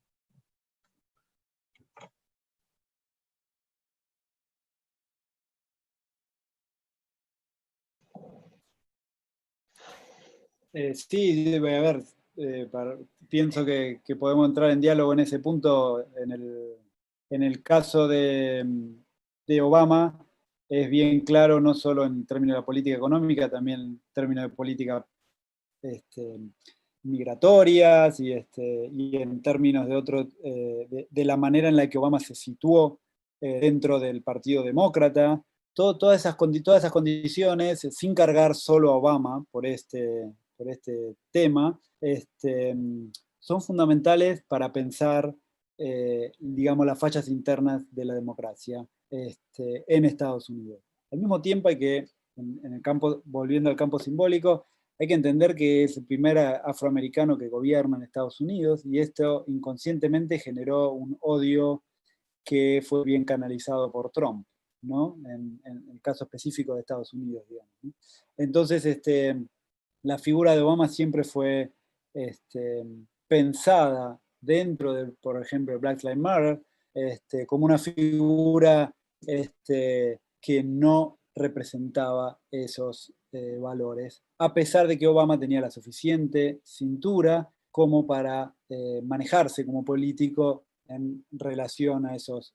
Sí, debe haber. Pienso que podemos entrar en diálogo en ese punto. En el caso de Obama, es bien claro, no solo en términos de la política económica, también en términos de política migratorias y en términos de la manera en la que Obama se situó dentro del Partido Demócrata. todas esas condiciones, sin cargar solo a Obama por este tema, son fundamentales para pensar, digamos, las fallas internas de la democracia en Estados Unidos. Al mismo tiempo hay que, en el campo, volviendo al campo simbólico, hay que entender que es el primer afroamericano que gobierna en Estados Unidos, y esto inconscientemente generó un odio que fue bien canalizado por Trump, ¿no? En el caso específico de Estados Unidos, digamos, ¿no? Entonces, la figura de Obama siempre fue pensada dentro de, por ejemplo, Black Lives Matter, como una figura que no representaba esos valores, a pesar de que Obama tenía la suficiente cintura como para manejarse como político en relación a esos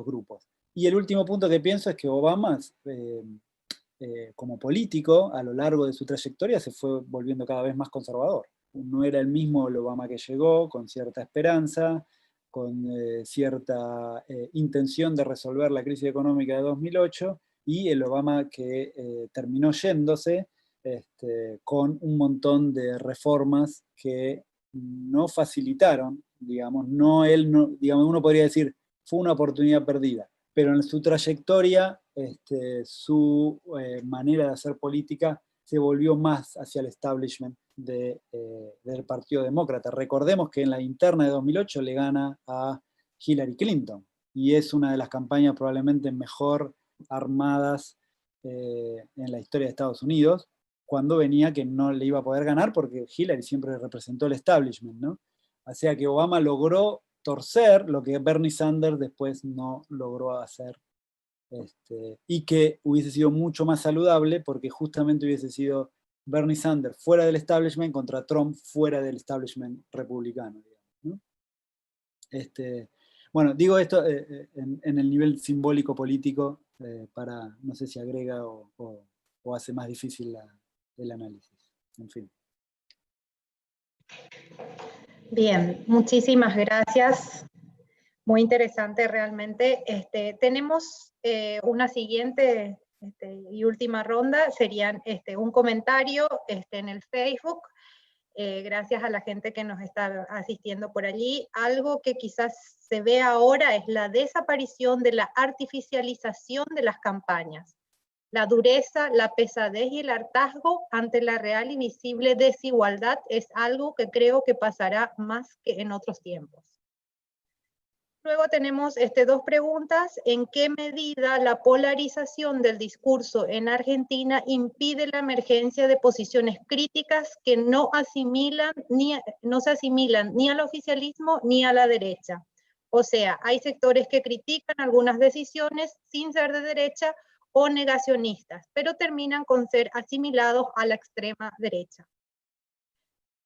grupos. Y el último punto que pienso es que Obama, como político, a lo largo de su trayectoria, se fue volviendo cada vez más conservador. No era el mismo el Obama que llegó, con cierta esperanza, con cierta intención de resolver la crisis económica de 2008, y el Obama que terminó yéndose con un montón de reformas que no facilitaron, digamos, digamos, uno podría decir, fue una oportunidad perdida, pero en su trayectoria, su manera de hacer política se volvió más hacia el establishment del Partido Demócrata. Recordemos que en la interna de 2008 le gana a Hillary Clinton, y es una de las campañas probablemente mejor armadas en la historia de Estados Unidos, cuando venía que no le iba a poder ganar porque Hillary siempre representó el establishment, ¿no? O sea que Obama logró torcer lo que Bernie Sanders después no logró hacer, y que hubiese sido mucho más saludable, porque justamente hubiese sido Bernie Sanders fuera del establishment contra Trump fuera del establishment republicano, digamos, ¿no? Bueno, digo esto en el nivel simbólico político, para, no sé si agrega o hace más difícil el análisis. En fin. Bien, muchísimas gracias. Muy interesante realmente. Tenemos una siguiente y última ronda. Serían un comentario en el Facebook. Gracias a la gente que nos está asistiendo por allí. Algo que quizás se ve ahora es la desaparición de la artificialización de las campañas. La dureza, la pesadez y el hartazgo ante la real y visible desigualdad es algo que creo que pasará más que en otros tiempos. Luego tenemos dos preguntas. ¿En qué medida la polarización del discurso en Argentina impide la emergencia de posiciones críticas que no se asimilan ni al oficialismo ni a la derecha? O sea, hay sectores que critican algunas decisiones sin ser de derecha o negacionistas, pero terminan con ser asimilados a la extrema derecha.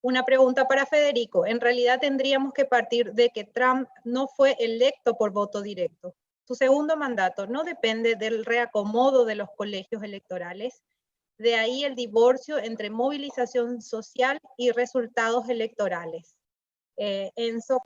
Una pregunta para Federico. En realidad tendríamos que partir de que Trump no fue electo por voto directo. Su segundo mandato no depende del reacomodo de los colegios electorales. De ahí el divorcio entre movilización social y resultados electorales. Enzo.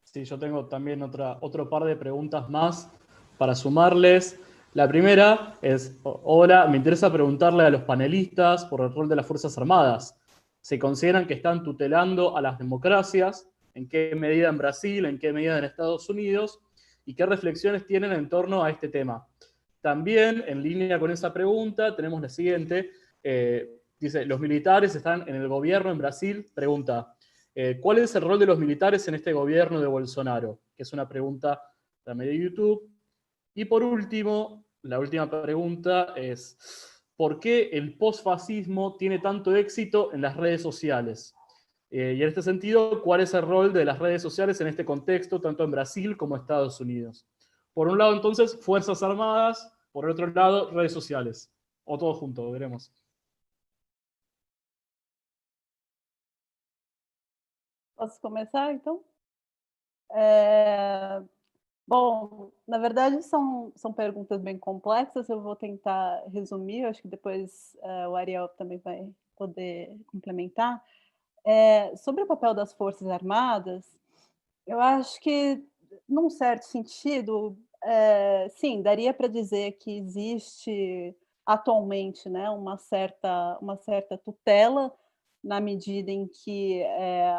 Sí, yo tengo también otro par de preguntas más para sumarles. La primera es, hola, me interesa preguntarle a los panelistas por el rol de las Fuerzas Armadas. ¿Se consideran que están tutelando a las democracias? ¿En qué medida en Brasil? ¿En qué medida en Estados Unidos? ¿Y qué reflexiones tienen en torno a este tema? También, en línea con esa pregunta, tenemos la siguiente. Dice, ¿los militares están en el gobierno en Brasil? Pregunta, ¿cuál es el rol de los militares en este gobierno de Bolsonaro? Que es una pregunta también de YouTube. Y por último, la última pregunta es, ¿por qué el posfascismo tiene tanto éxito en las redes sociales? Y en este sentido, ¿cuál es el rol de las redes sociales en este contexto, tanto en Brasil como en Estados Unidos? Por un lado, entonces, Fuerzas Armadas, por el otro lado, redes sociales. O todo junto, veremos. Posso começar, então? Bom, na verdade são perguntas bem complexas, eu vou tentar resumir, eu acho que depois o Ariel também vai poder complementar. Sobre o papel das Forças Armadas, eu acho que num certo sentido, sim, daria para dizer que existe atualmente, né, uma certa tutela, na medida em que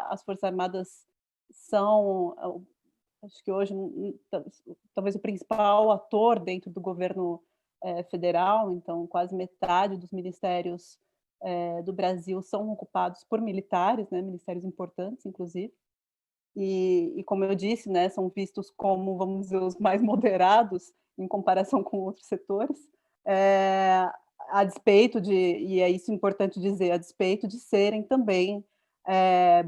as Forças Armadas são, acho que hoje, talvez o principal ator dentro do governo federal, então quase metade dos ministérios do Brasil são ocupados por militares, né, ministérios importantes, inclusive. E como eu disse, né, são vistos como, vamos dizer, os mais moderados em comparação com outros setores, a despeito de, e é isso importante dizer, a despeito de serem também,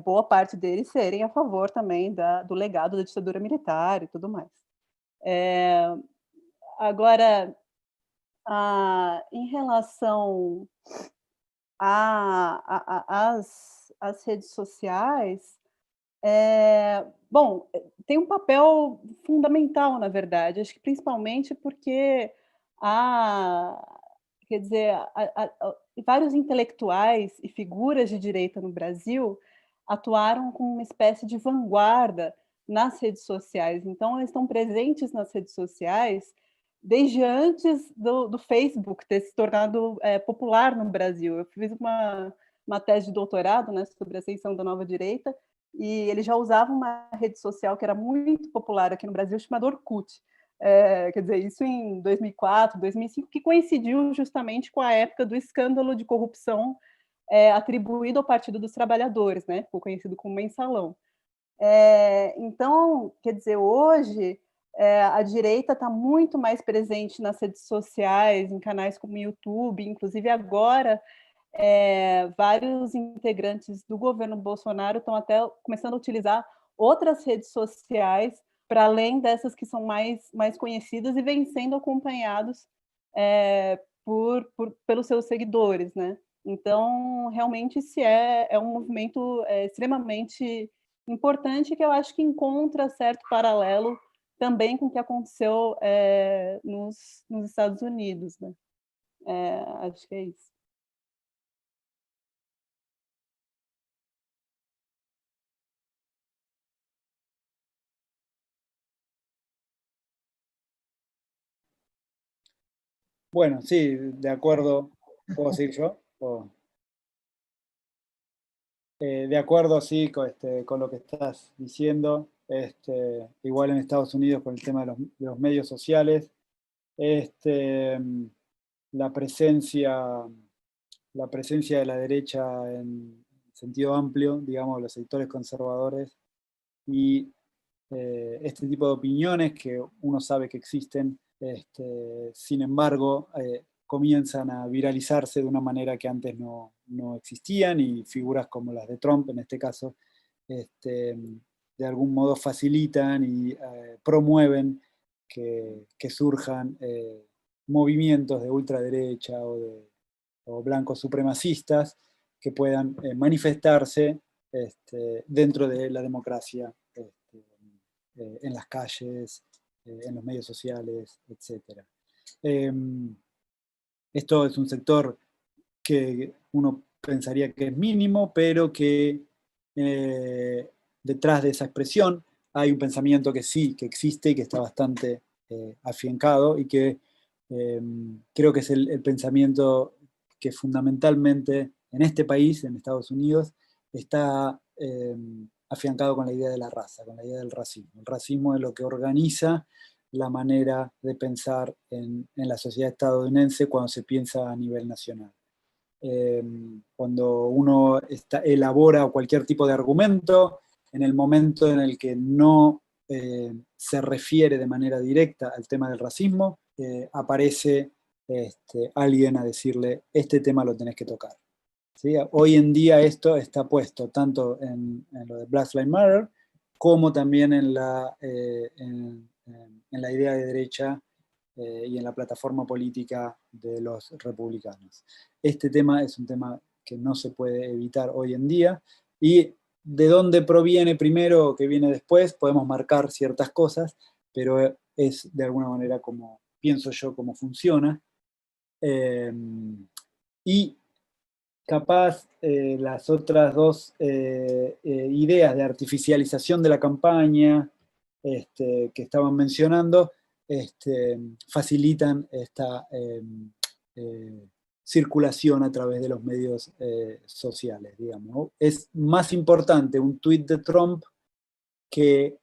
boa parte deles serem a favor também do legado da ditadura militar e tudo mais. Agora, em relação às redes sociais, bom, tem um papel fundamental, na verdade, acho que principalmente porque quer dizer, vários intelectuais e figuras de direita no Brasil atuaram como uma espécie de vanguarda nas redes sociais. Então, eles estão presentes nas redes sociais desde antes do Facebook ter se tornado popular no Brasil. Eu fiz uma tese de doutorado, né, sobre a ascensão da nova direita, e ele já usava uma rede social que era muito popular aqui no Brasil, chamada Orkut. Quer dizer, isso em 2004, 2005, que coincidiu justamente com a época do escândalo de corrupção atribuído ao Partido dos Trabalhadores, né? Ficou conhecido como Mensalão. Então, quer dizer, hoje a direita está muito mais presente nas redes sociais, em canais como o YouTube, inclusive agora vários integrantes do governo Bolsonaro estão até começando a utilizar outras redes sociais para além dessas que são mais conhecidas e vêm sendo acompanhados pelos seus seguidores, né? Então, realmente, esse é um movimento extremamente importante que eu acho que encontra certo paralelo também com o que aconteceu nos Estados Unidos, né? Acho que é isso. Bueno, sí, de acuerdo. ¿Puedo seguir yo? De acuerdo, sí, con lo que estás diciendo. Igual en Estados Unidos con el tema de los medios sociales, la presencia de la derecha en sentido amplio, digamos, los sectores conservadores y este tipo de opiniones que uno sabe que existen, sin embargo, comienzan a viralizarse de una manera que antes no existían, y figuras como las de Trump, en este caso, de algún modo facilitan y promueven que surjan movimientos de ultraderecha o blancos supremacistas que puedan manifestarse dentro de la democracia, en las calles, en los medios sociales, etc. Esto es un sector que uno pensaría que es mínimo, pero que detrás de esa expresión hay un pensamiento que sí, que existe y que está bastante afiancado, y que creo que es el pensamiento que fundamentalmente en este país, en Estados Unidos, está afiancado con la idea de la raza, con la idea del racismo. El racismo es lo que organiza la manera de pensar en la sociedad estadounidense cuando se piensa a nivel nacional. Cuando uno elabora cualquier tipo de argumento, en el momento en el que no se refiere de manera directa al tema del racismo, aparece alguien a decirle, este tema lo tenés que tocar. ¿Sí? Hoy en día esto está puesto tanto en lo de Black Lives Matter, como también en la idea de derecha y en la plataforma política de los republicanos. Este tema es un tema que no se puede evitar hoy en día, y de dónde proviene primero o qué viene después, podemos marcar ciertas cosas, pero es de alguna manera como pienso yo cómo funciona. Y capaz las otras dos ideas de artificialización de la campaña que estaban mencionando, facilitan esta circulación a través de los medios sociales, digamos, ¿no? Es más importante un tuit de Trump que,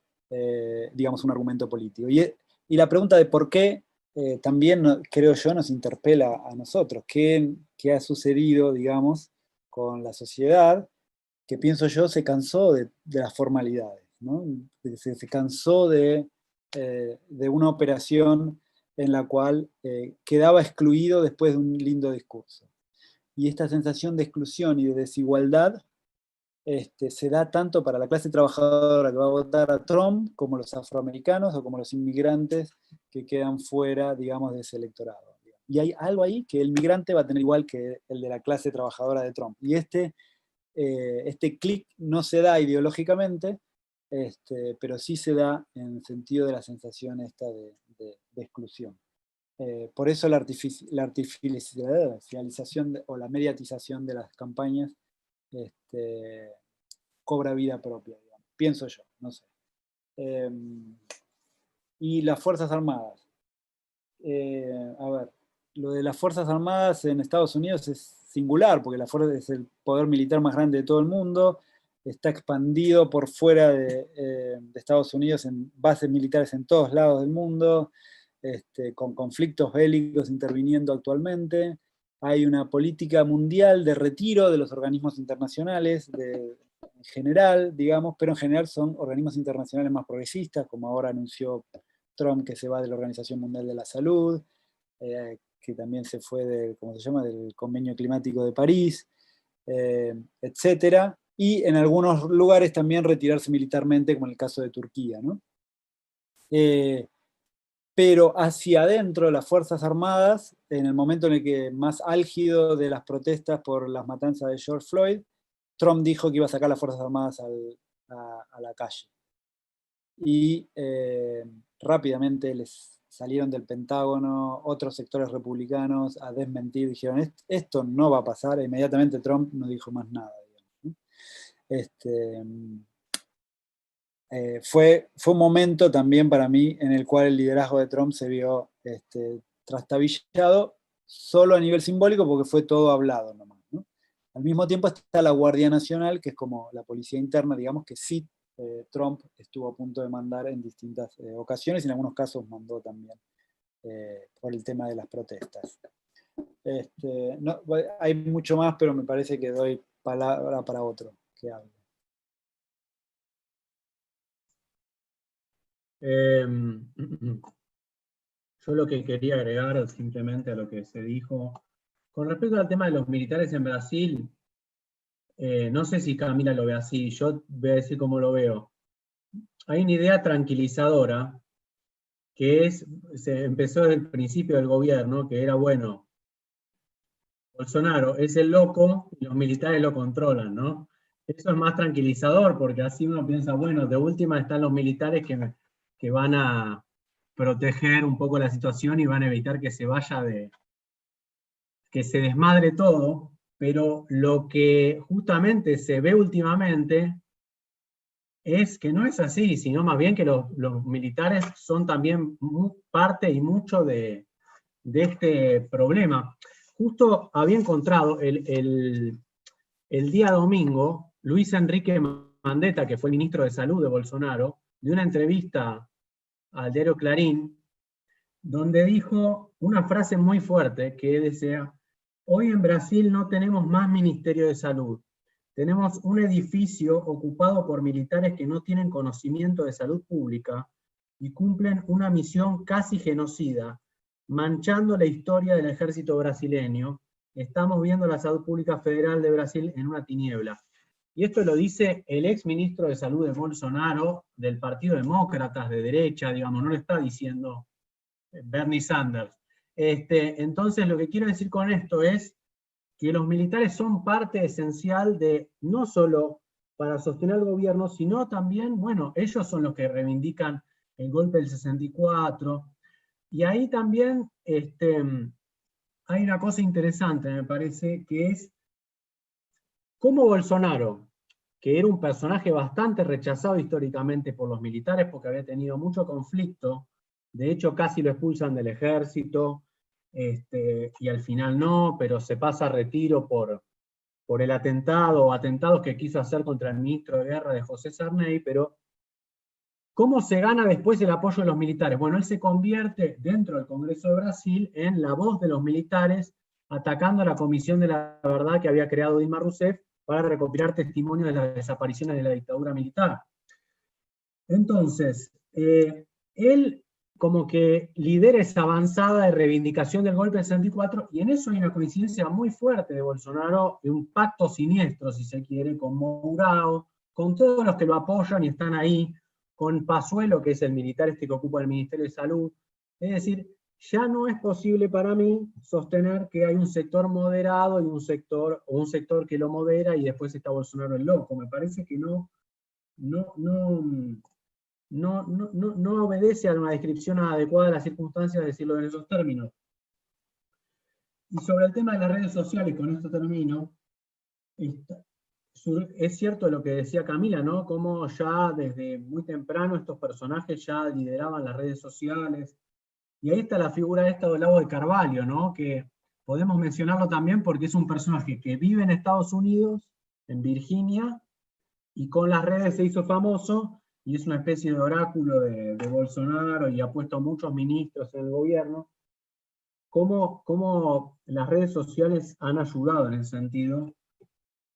digamos, un argumento político. Y la pregunta de por qué también, creo yo, nos interpela a nosotros. ¿Qué ha sucedido, digamos, con la sociedad que, pienso yo, se cansó de las formalidades, ¿no? Se cansó de una operación en la cual quedaba excluido después de un lindo discurso. Y esta sensación de exclusión y de desigualdad se da tanto para la clase trabajadora que va a votar a Trump, como los afroamericanos o como los inmigrantes que quedan fuera, digamos, de ese electorado. Y hay algo ahí que el migrante va a tener igual que el de la clase trabajadora de Trump. Y este clic no se da ideológicamente, pero sí se da en el sentido de la sensación esta de exclusión. Por eso la artificialización o la mediatización de las campañas cobra vida propia, digamos. Pienso yo, no sé. Y las Fuerzas Armadas. A ver, lo de las Fuerzas Armadas en Estados Unidos es singular, porque la fuerza es el poder militar más grande de todo el mundo, está expandido por fuera de Estados Unidos en bases militares en todos lados del mundo, con conflictos bélicos interviniendo actualmente. Hay una política mundial de retiro de los organismos internacionales, en general, digamos, pero en general son organismos internacionales más progresistas, como ahora anunció Trump, que se va de la Organización Mundial de la Salud, que también se fue del Convenio Climático de París, etcétera, y en algunos lugares también retirarse militarmente, como en el caso de Turquía, ¿no? Pero hacia adentro, las Fuerzas Armadas, en el momento en el que más álgido de las protestas por las matanzas de George Floyd, Trump dijo que iba a sacar las Fuerzas Armadas a la calle. Y rápidamente les salieron del Pentágono otros sectores republicanos a desmentir, dijeron, esto no va a pasar, e inmediatamente Trump no dijo más nada. Fue un momento también para mí en el cual el liderazgo de Trump se vio trastabillado, solo a nivel simbólico, porque fue todo hablado nomás, ¿no? Al mismo tiempo está la Guardia Nacional, que es como la policía interna, digamos, que sí Trump estuvo a punto de mandar en distintas ocasiones, y en algunos casos mandó también por el tema de las protestas. No, hay mucho más, pero me parece que doy palabra para otro que hable. Yo lo que quería agregar simplemente a lo que se dijo, con respecto al tema de los militares en Brasil, no sé si Camila lo ve así, yo voy a decir cómo lo veo. Hay una idea tranquilizadora que se empezó desde el principio del gobierno, que era, bueno, Bolsonaro es el loco y los militares lo controlan, ¿no? Eso es más tranquilizador, porque así uno piensa, bueno, de última están los militares que van a proteger un poco la situación y van a evitar que se vaya que se desmadre todo, pero lo que justamente se ve últimamente es que no es así, sino más bien que los militares son también parte y mucho de este problema. Justo había encontrado el día domingo, Luis Enrique Mandetta, que fue el ministro de Salud de Bolsonaro, de una entrevista al diario Clarín, donde dijo una frase muy fuerte que decía: hoy en Brasil no tenemos más Ministerio de Salud, tenemos un edificio ocupado por militares que no tienen conocimiento de salud pública y cumplen una misión casi genocida, manchando la historia del ejército brasileño. Estamos viendo la salud pública federal de Brasil en una tiniebla. Y esto lo dice el ex ministro de Salud de Bolsonaro, del Partido Demócratas, de derecha, digamos, no lo está diciendo Bernie Sanders. Entonces, lo que quiero decir con esto es que los militares son parte esencial de, no solo para sostener el gobierno, sino también, bueno, ellos son los que reivindican el golpe del 64, y ahí también hay una cosa interesante, me parece, que es cómo Bolsonaro, que era un personaje bastante rechazado históricamente por los militares porque había tenido mucho conflicto. De hecho, casi lo expulsan del ejército, y al final no, pero se pasa a retiro por el atentado o atentados que quiso hacer contra el ministro de Guerra de José Sarney, pero ¿cómo se gana después el apoyo de los militares? Bueno, él se convierte dentro del Congreso de Brasil en la voz de los militares, atacando a la Comisión de la Verdad que había creado Dilma Rousseff para recopilar testimonios de las desapariciones de la dictadura militar. Entonces, él como que lidera esa avanzada de reivindicación del golpe del 64, y en eso hay una coincidencia muy fuerte de Bolsonaro, de un pacto siniestro, si se quiere, con Mourão, con todos los que lo apoyan y están ahí, con Pazuello, que es el militar que ocupa el Ministerio de Salud. Es decir, ya no es posible para mí sostener que hay un sector moderado y un sector que lo modera y después está Bolsonaro el loco. Me parece que no obedece a una descripción adecuada de las circunstancias de decirlo en esos términos. Y sobre el tema de las redes sociales, con esto termino, es cierto lo que decía Camila, ¿no? Cómo ya desde muy temprano estos personajes ya lideraban las redes sociales. Y ahí está la figura de Olavo de Carvalho, ¿no? Que podemos mencionarlo también porque es un personaje que vive en Estados Unidos, en Virginia, y con las redes se hizo famoso, y es una especie de oráculo de Bolsonaro, y ha puesto a muchos ministros en el gobierno. Cómo las redes sociales han ayudado en ese sentido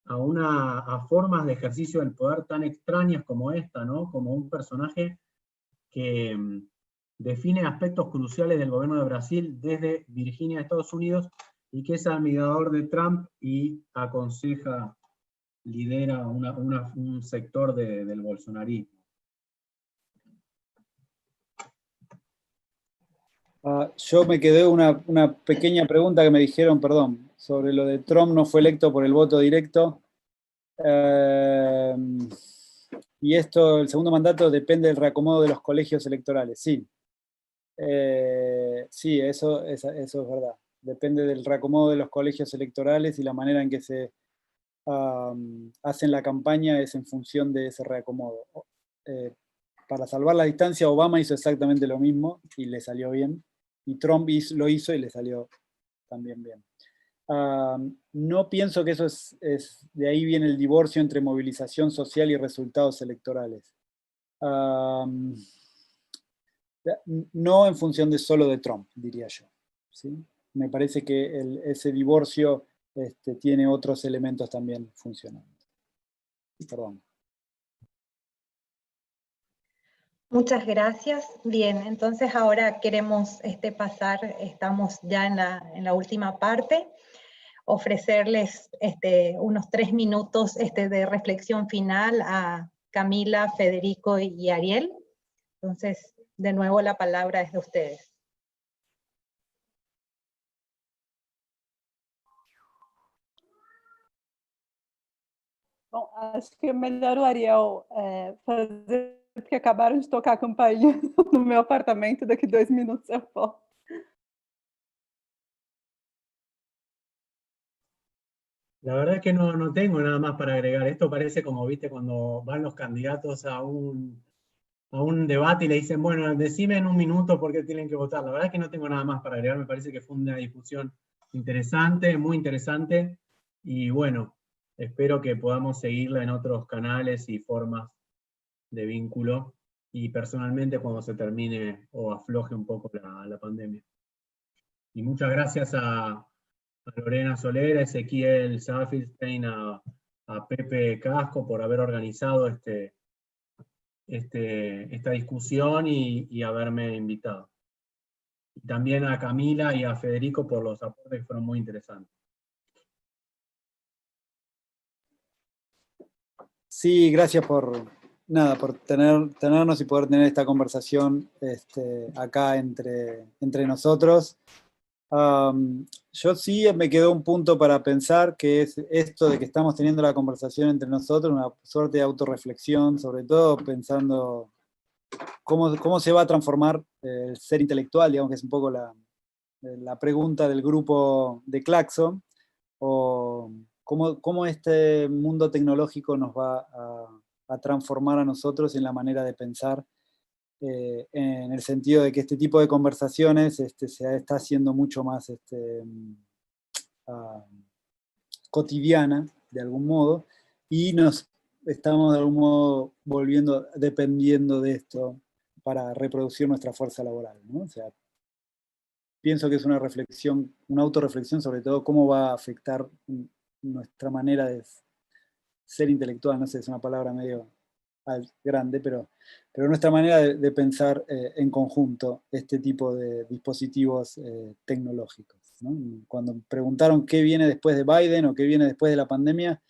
a formas de ejercicio del poder tan extrañas como esta, ¿no? Como un personaje que define aspectos cruciales del gobierno de Brasil desde Virginia, Estados Unidos, y que es admirador de Trump y lidera un sector del bolsonarismo. Yo me quedé una pequeña pregunta que me dijeron, perdón, sobre lo de Trump no fue electo por el voto directo. Y esto, el segundo mandato depende del reacomodo de los colegios electorales. Sí, sí, eso es verdad. Depende del reacomodo de los colegios electorales y la manera en que se hacen la campaña es en función de ese reacomodo. Para salvar la distancia, Obama hizo exactamente lo mismo y le salió bien. Y Trump lo hizo y le salió también bien. No pienso que eso de ahí viene el divorcio entre movilización social y resultados electorales. No en función solo de Trump, diría yo. ¿Sí? Me parece que ese divorcio tiene otros elementos también funcionando. Perdón. Muchas gracias. Bien, entonces ahora queremos pasar, estamos ya en la última parte, ofrecerles unos 3 minutos de reflexión final a Camila, Federico y Ariel. Entonces, de nuevo la palabra es de ustedes. Bom, acho que é melhor o Ariel fazer, porque acabaram de tocar a campainha no meu apartamento, daqui 2 minutos eu volto. La verdad es que no tengo nada más para agregar. Esto parece como, viste, cuando van los candidatos a un debate y le dicen, bueno, decime en 1 minuto por qué tienen que votar. La verdad es que no tengo nada más para agregar. Me parece que fue una discusión interesante, muy interesante. Y bueno, espero que podamos seguirla en otros canales y formas de vínculo. Y personalmente cuando se termine o afloje un poco la pandemia. Y muchas gracias a Lorena Soler, a Ezequiel Safinstein, a Pepe Casco por haber organizado esta discusión y haberme invitado. Y también a Camila y a Federico por los aportes que fueron muy interesantes. Sí, gracias por tenernos y poder tener esta conversación acá entre nosotros. Yo sí me quedó un punto para pensar, que es esto de que estamos teniendo la conversación entre nosotros, una suerte de autorreflexión, sobre todo pensando cómo se va a transformar el ser intelectual, digamos que es un poco la pregunta del grupo de Claxo, o cómo este mundo tecnológico nos va a transformar a nosotros en la manera de pensar, en el sentido de que este tipo de conversaciones se está haciendo mucho más cotidiana, de algún modo, y nos estamos de algún modo dependiendo de esto para reproducir nuestra fuerza laboral, ¿no? O sea, pienso que es una reflexión, una autorreflexión sobre todo cómo va a afectar nuestra manera de ser intelectual, no sé, es una palabra medio grande, pero nuestra manera de pensar en conjunto este tipo de dispositivos tecnológicos, ¿no? Cuando preguntaron qué viene después de Biden o qué viene después de la pandemia,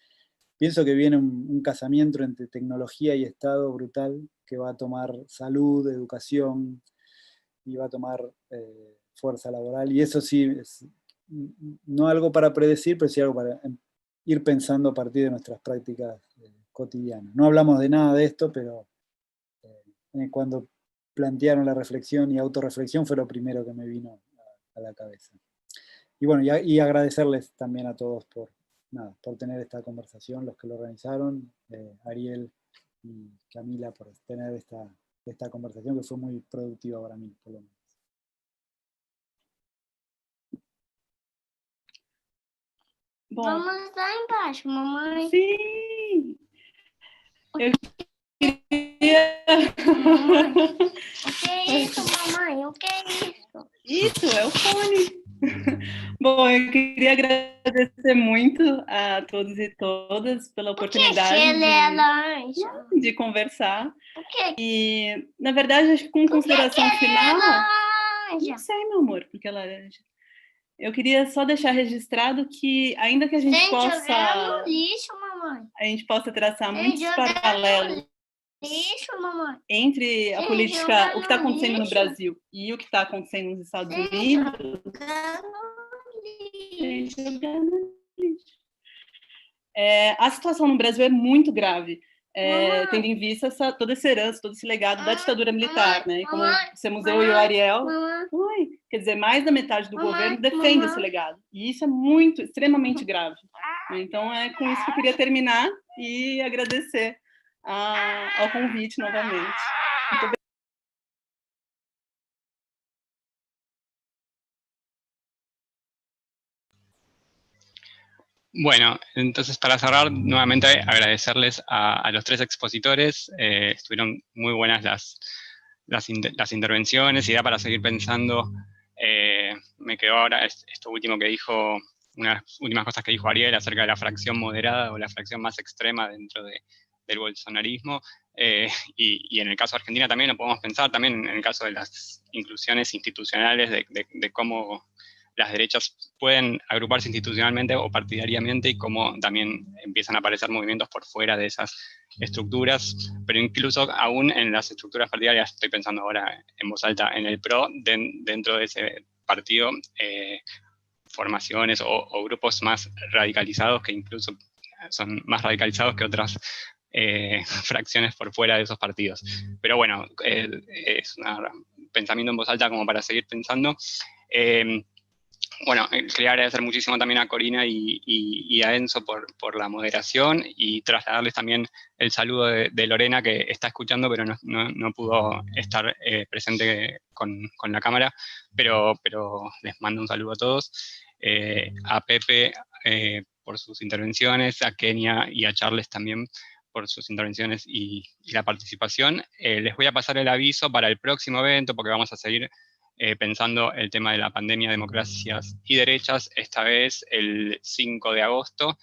pienso que viene un casamiento entre tecnología y Estado brutal que va a tomar salud, educación y va a tomar fuerza laboral. Y eso sí, es no algo para predecir, pero sí algo para ir pensando a partir de nuestras prácticas cotidianas. No hablamos de nada de esto, pero cuando plantearon la reflexión y autorreflexión fue lo primero que me vino a la cabeza. Y bueno, y agradecerles también a todos por tener esta conversación, los que lo organizaron, Ariel y Camila por tener esta conversación que fue muy productiva para mí, por lo menos. Bom, vamos lá embaixo, mamãe. sim! Eu queria... O que é isso, mamãe? O que é isso? Isso, é o fone. Bom, eu queria agradecer muito a todos e todas pela oportunidade de conversar. E, na verdade, acho que com consideração final... Não sei, meu amor, porque é laranja. Eu queria só deixar registrado que, ainda que a gente possa... lixo, mamãe. A gente possa traçar muitos paralelos Lixo, mamãe. entre a política, o que está acontecendo no Brasil e o que está acontecendo nos Estados Unidos. A situação no Brasil é muito grave, tendo em vista toda essa herança, todo esse legado da ditadura militar, né? E como você, Museu e o Ariel, quer dizer, mais da metade do governo defende esse legado. E isso é muito, extremamente grave. Então é com isso que eu queria terminar e agradecer ao convite novamente. Muito obrigada. Bueno, entonces para cerrar, nuevamente agradecerles a los tres expositores. Estuvieron muy buenas las intervenciones y da para seguir pensando. Me quedó ahora esto último que dijo, unas últimas cosas que dijo Ariel acerca de la fracción moderada o la fracción más extrema dentro del bolsonarismo. Y en el caso de Argentina también lo podemos pensar, también en el caso de las inclusiones institucionales, de cómo las derechas pueden agruparse institucionalmente o partidariamente y cómo también empiezan a aparecer movimientos por fuera de esas estructuras, pero incluso aún en las estructuras partidarias, estoy pensando ahora en voz alta, en el PRO, dentro de ese partido, formaciones o grupos más radicalizados que incluso son más radicalizados que otras fracciones por fuera de esos partidos. Pero bueno, es un pensamiento en voz alta como para seguir pensando. Bueno, quería agradecer muchísimo también a Corina y a Enzo por la moderación y trasladarles también el saludo de Lorena, que está escuchando, pero no pudo estar presente con la cámara, pero les mando un saludo a todos. A Pepe por sus intervenciones, a Kenia y a Charles también por sus intervenciones y la participación. Les voy a pasar el aviso para el próximo evento, porque vamos a seguir pensando el tema de la pandemia, democracias y derechas, esta vez el 5 de agosto.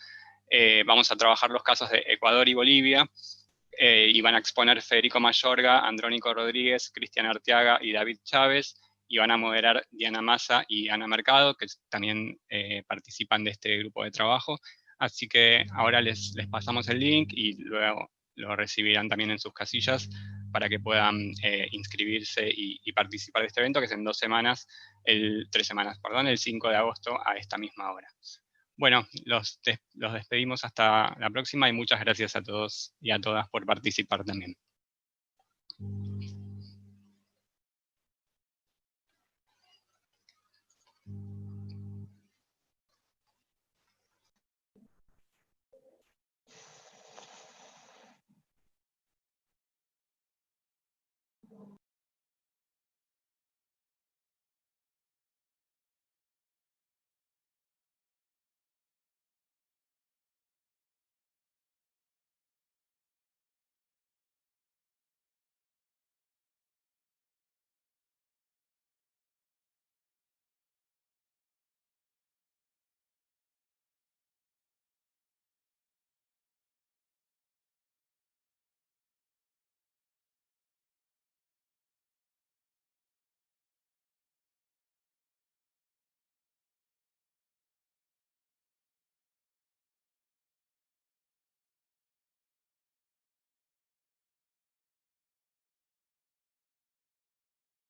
Vamos a trabajar los casos de Ecuador y Bolivia, y van a exponer Federico Mayorga, Andrónico Rodríguez, Cristian Arteaga y David Chávez, y van a moderar Diana Massa y Ana Mercado, que también participan de este grupo de trabajo. Así que ahora les pasamos el link y luego lo recibirán también en sus casillas para que puedan inscribirse y participar de este evento, que es en 3 semanas, el 5 de agosto a esta misma hora. Bueno, los despedimos hasta la próxima y muchas gracias a todos y a todas por participar también.